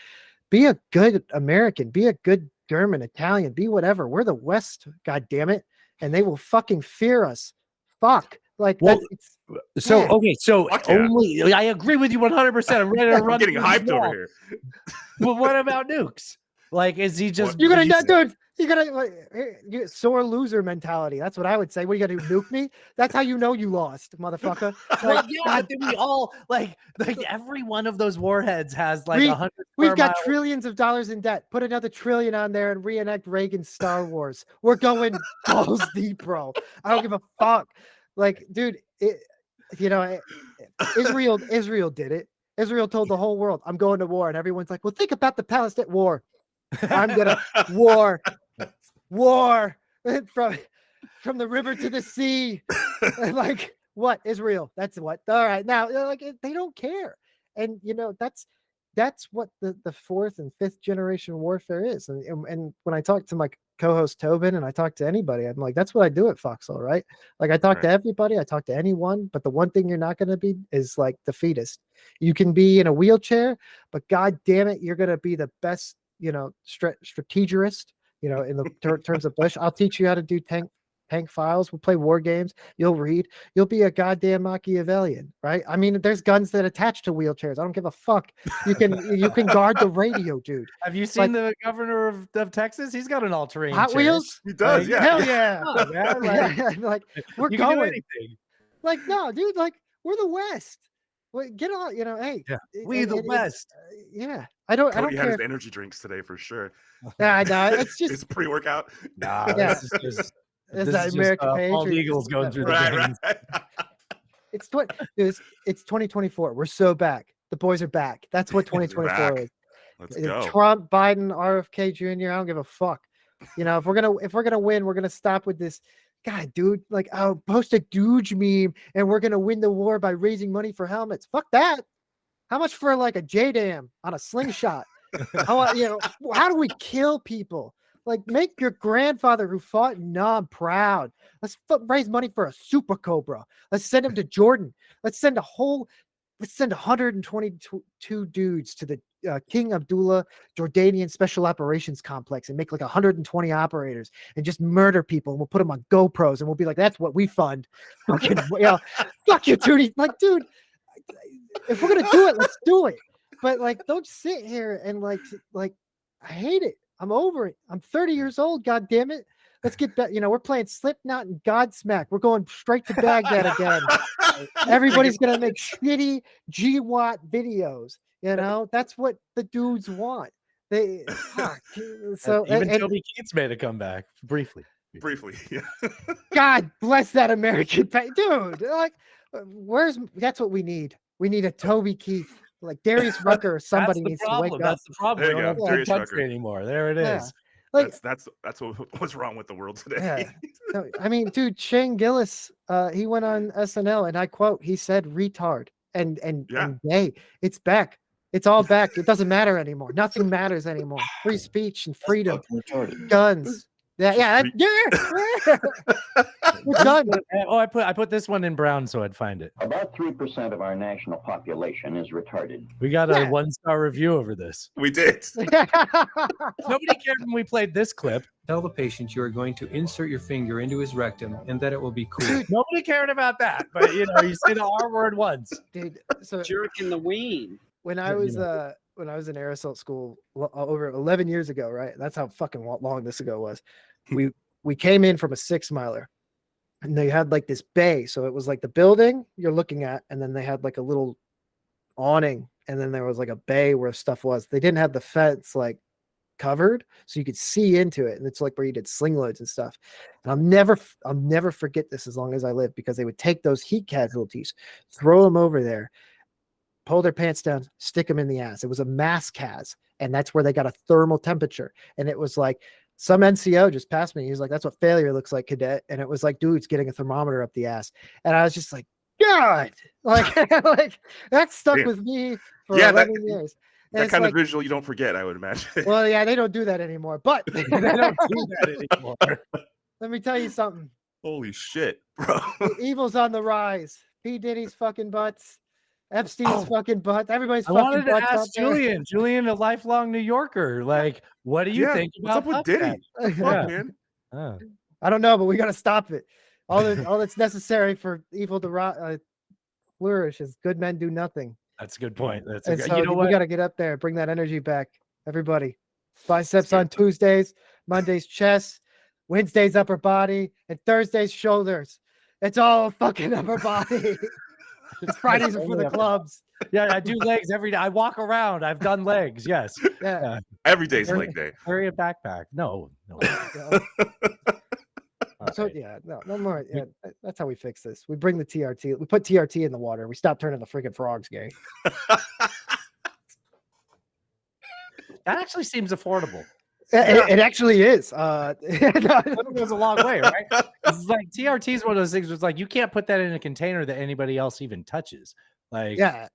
be a good American, be a good German, Italian, be whatever. We're the West, God damn it. And they will fucking fear us. Fuck. Like, well, Okay, so only I agree with you 100%. I'm ready to run. I'm getting hyped over here. But what about nukes? Like, is he just you're gonna dude? You gotta sore loser mentality. That's what I would say. What, you gotta nuke me? That's how you know you lost, motherfucker. Like, but then we all like every one of those warheads has like 100. We've got trillions of dollars in debt. Put another trillion on there and reenact Reagan's Star Wars. We're going balls deep, bro. I don't give a fuck. Like, dude, Israel did it. Israel told the whole world, I'm going to war. And everyone's like, well, think about the Palestine war. I'm gonna war from the river to the sea. Like, what? Israel? That's what? All right, now like they don't care, and that's what the fourth and fifth generation warfare is. And when I talk to my co-host Tobin and I talk to anybody, I'm like, that's what I do at Foxhole, right? Like, I talk to everybody, I talk to anyone, but the one thing you're not going to be is like defeatist. You can be in a wheelchair, but god damn it, you're going to be the best, strategist, in the terms of Bush. I'll teach you how to do tank files. We'll play war games. You'll read. You'll be a goddamn Machiavellian, right? I mean, there's guns that attach to wheelchairs. I don't give a fuck. You can guard the radio, dude. Have you seen the governor of Texas? He's got an all-terrain Hot chair. Wheels. He does, yeah. Hell yeah. Like we're you going. Can do anything. Like, no, dude. Like, we're the West. Like, get on. Hey. Yeah. We the West. Yeah. I don't had care. His energy drinks today for sure. Yeah, I know. It's just it's pre-workout. Nah, yeah. This is that American Bald Eagles going through the games. It's 2024. We're so back. The boys are back. That's what 2024 is. Let's go. Trump, Biden, RFK Jr. I don't give a fuck. If we're gonna win, we're gonna stop with this. God, dude, like, I'll post a Dooge meme and we're gonna win the war by raising money for helmets. Fuck that. How much for like a JDAM on a slingshot? How do we kill people? Like, make your grandfather who fought in Nam proud. Let's raise money for a Super Cobra. Let's send him to Jordan. Let's send 122 dudes to the King Abdullah Jordanian Special Operations Complex and make like 120 operators and just murder people. And we'll put them on GoPros and we'll be like, that's what we fund. Fucking, fuck you, Tootie. Like, dude, if we're gonna do it, let's do it. But like, don't sit here and like I hate it. I'm over it. I'm 30 years old. God damn it. Let's get back. We're playing Slipknot and Godsmack. We're going straight to Baghdad again. Everybody's gonna make shitty GWatt videos. That's what the dudes want. They so even Toby Keats made a comeback briefly. Yeah. God bless that American dude. Like, that's what we need. We need a Toby Keith. Like Darius Rucker or somebody needs to wake up. That's the problem. There you go. Darius Rucker anymore. There it is. Like, that's what's wrong with the world today. Yeah. No, I mean, dude, Shane Gillis, he went on SNL and I quote, he said retard and gay. It's back. It's all back. It doesn't matter anymore. Nothing matters anymore. Free speech and freedom. Guns. Yeah. We're done. Oh, I put this one in brown so I'd find it. About 3% of our national population is retarded. We got a 1-star review over this. We did. Nobody cared when we played this clip. Tell the patient you are going to insert your finger into his rectum and that it will be cool. Nobody cared about that, but you say the R word once. Dude, so jerk in the ween. When I was in air assault school over 11 years ago, right? That's how fucking long this ago was. We came in from a 6-miler and they had like this bay. So it was like the building you're looking at, and then they had like a little awning, and then there was like a bay where stuff was. They didn't have the fence like covered so you could see into it, and it's like where you did sling loads and stuff. And I'll never forget this as long as I live, because they would take those heat casualties, throw them over there, pull their pants down, stick them in the ass. It was a mass cas, and that's where they got a thermal temperature. And it was like, some NCO just passed me. He was like, "That's what failure looks like, cadet." And it was like, dude's getting a thermometer up the ass. And I was just like, God, like, like that stuck with me for 11 years. That kind of visual you don't forget, I would imagine. Well, yeah, they don't do that anymore, but they don't do that anymore. Let me tell you something. Holy shit, bro. The evil's on the rise. P. Diddy's fucking butts. Epstein's fucking butt. Everybody's fucking wanted to butts ask out there. Julian. Julian, a lifelong New Yorker. Like, what do you think what's about up with Diddy? What the fuck, man? I don't know, but we got to stop it. All that's necessary for evil to flourish is good men do nothing. That's a good point. That's so you know what? We got to get up there, bring that energy back. Everybody, biceps on Tuesdays, Mondays chest, Wednesdays upper body, and Thursdays shoulders. It's all fucking upper body. Fridays are for the clubs. Yeah, I do legs every day. I walk around. I've done legs. Yes. Yeah. Every day's leg day. Carry a backpack. No. So yeah, no more. Yeah, that's how we fix this. We bring the TRT. We put TRT in the water. We stop turning the freaking frogs gay. That actually seems affordable. It actually is. It goes a long way, right? It's like TRT is one of those things where it's like you can't put that in a container that anybody else even touches. Like, yeah.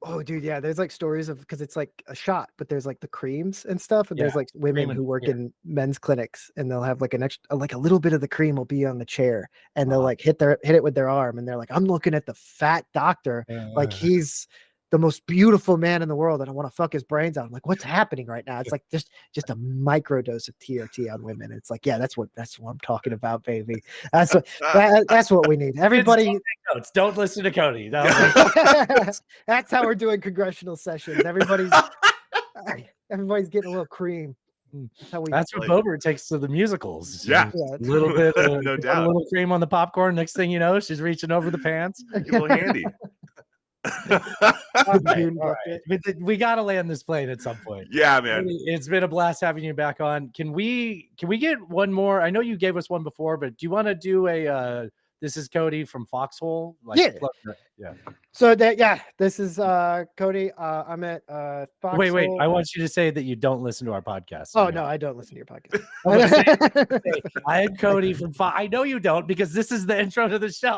Oh, dude, yeah. There's like stories of, because it's like a shot, but there's like the creams and stuff, and there's like women who work in men's clinics, and they'll have like an extra, like a little bit of the cream will be on the chair, and they'll like hit it with their arm, and they're like, "I'm looking at the fat doctor, like he's the most beautiful man in the world, and I want to fuck his brains out." I'm like, what's happening right now? It's like just a micro dose of TRT on women. It's like, yeah, that's what I'm talking about, baby. That's what we need. Everybody, don't listen to Cody. No. That's how we're doing congressional sessions. Everybody's getting a little cream. That's what Bober takes to the musicals. Yeah, a little bit, no doubt. A little cream on the popcorn. Next thing you know, she's reaching over the pants. A little handy. Right. We got to land this plane at some point. Yeah, man. It's been a blast having you back on. Can we get one more? I know you gave us one before, but do you want to do a this is Cody from Foxhole? Yeah. So this is Cody. I'm at Foxhole. Wait. I want you to say that you don't listen to our podcast. Oh, no, I don't listen to your podcast. I am Cody from I know you don't, because this is the intro to the show.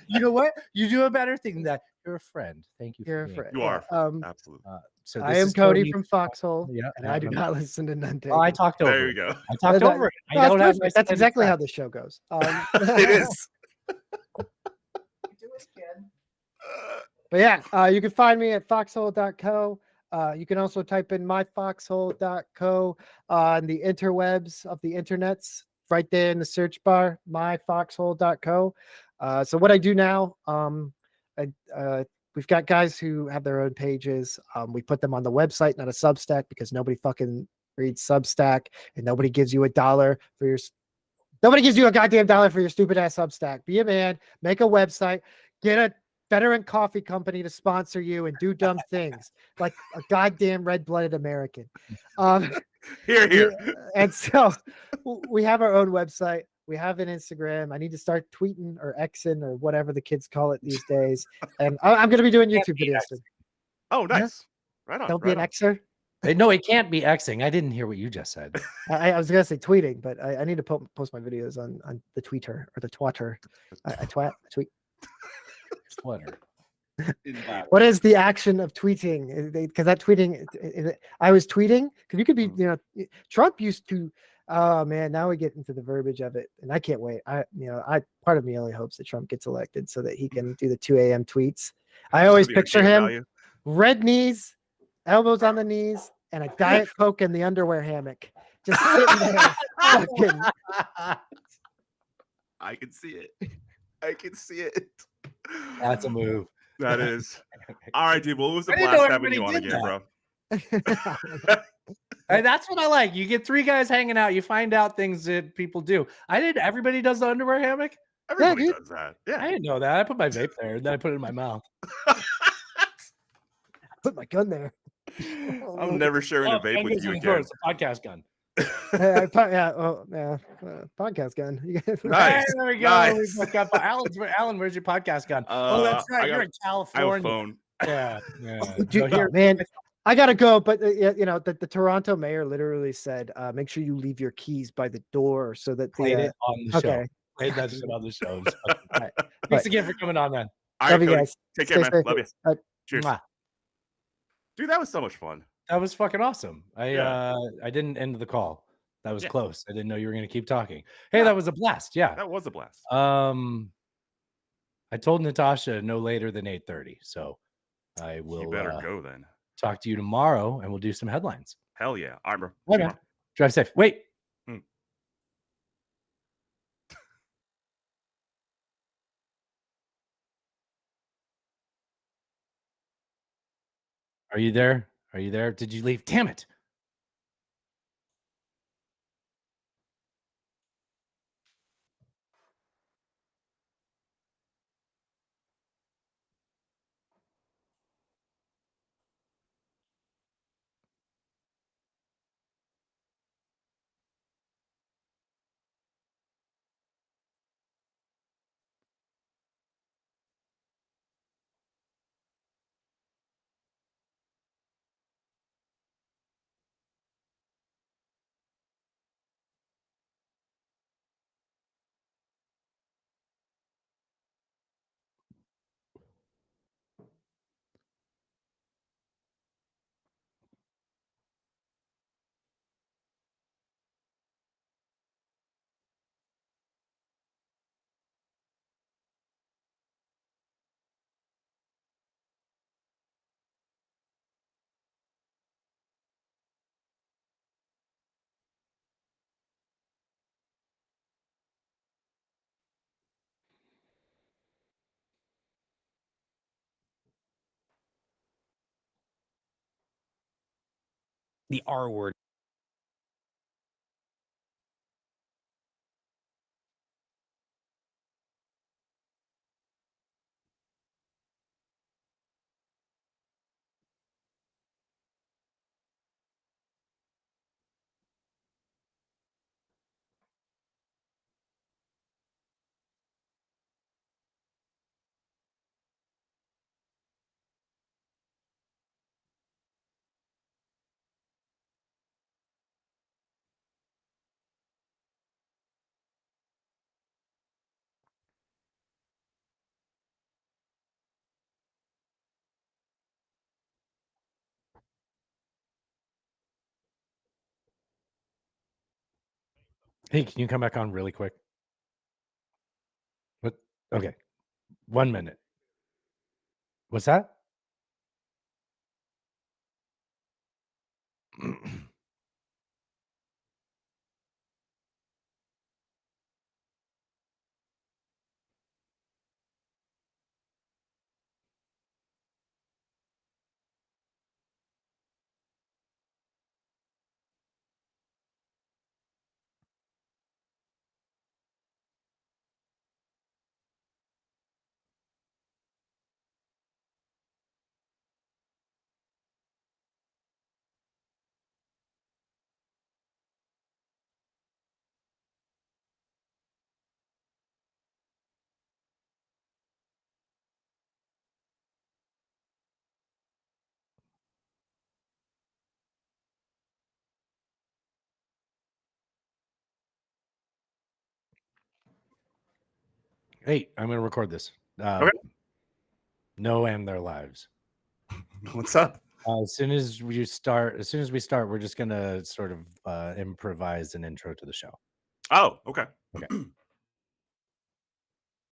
You know what? You do a better thing than that. You're a friend. Thank you. You're a friend. You are. Absolutely. So I am Cody from Foxhole, and I do not not listen to none. I talked over. There you go. I talked over it. That's exactly how the show goes. It is. But yeah, you can find me at foxhole.co. You can also type in myfoxhole.co on the interwebs of the internets, right there in the search bar, myfoxhole.co. So what I do now, we've got guys who have their own pages. We put them on the website, not a Substack, because nobody fucking reads Substack, and nobody gives you $1 for your. Nobody gives you a goddamn $1 for your stupid ass Substack. Be a man, make a website, get a veteran coffee company to sponsor you, and do dumb things like a goddamn red-blooded American. Here. And so we have our own website. We have an Instagram. I need to start tweeting or Xing or whatever the kids call it these days. And I'm going to be doing YouTube videos. Oh, nice. Right on. Don't be an Xer. No, it can't be Xing. I didn't hear what you just said. I was going to say tweeting, but I need to post my videos on the Twitter or the Twitter. I tweet. Twitter. What is the action of tweeting? Because that tweeting, I was tweeting because you could be, Trump used to. Oh man, now we get into the verbiage of it, and I can't wait. Part of me only hopes that Trump gets elected so that he can do the 2 a.m. tweets. I always picture him, red knees, elbows on the knees, and a Diet Coke in the underwear hammock, just sitting there. I can see it. That's a move. That is. All right, dude. Well, it was a blast having you on again, bro. Hey, that's what I like. You get 3 guys hanging out. You find out things that people do. Everybody does the underwear hammock. Everybody does that. Yeah, I didn't know that. I put my vape there, and then I put it in my mouth. Put my gun there. I'm never sharing a vape with you again. It's a podcast gun. Podcast gun. Nice. Hey, there we go. Nice. We got Alan, where's your podcast gun? That's right. You're in I have a California. phone. Yeah. Dude, So here, man, I gotta go. But the Toronto mayor literally said, "Make sure you leave your keys by the door so that played it on the show. okay. Played that shit on the show. Right. Thanks again for coming on, man. All Love right, you Cody. guys. Take care, Stay man. safe. Love you. Cheers. Mwah. Dude, that was so much fun. That was fucking awesome. Yeah. I didn't end the call. That was Yeah. close. I didn't know you were going to keep talking. Hey, Yeah. that was a blast. Yeah. That was a blast. I told Natasha no later than 8:30. So I will You better go then. talk to you tomorrow and we'll do some headlines. Hell yeah. All right, bro. Okay. Drive safe. Wait. Are you there? Are you there? Did you leave? Damn it. The R word. Hey, can you come back on really quick? What? Okay. 1 minute. What's that? Hey, I'm going to record this. Okay. No, and their lives. What's up? As soon as we start, we're just going to sort of improvise an intro to the show. Oh, okay. Okay.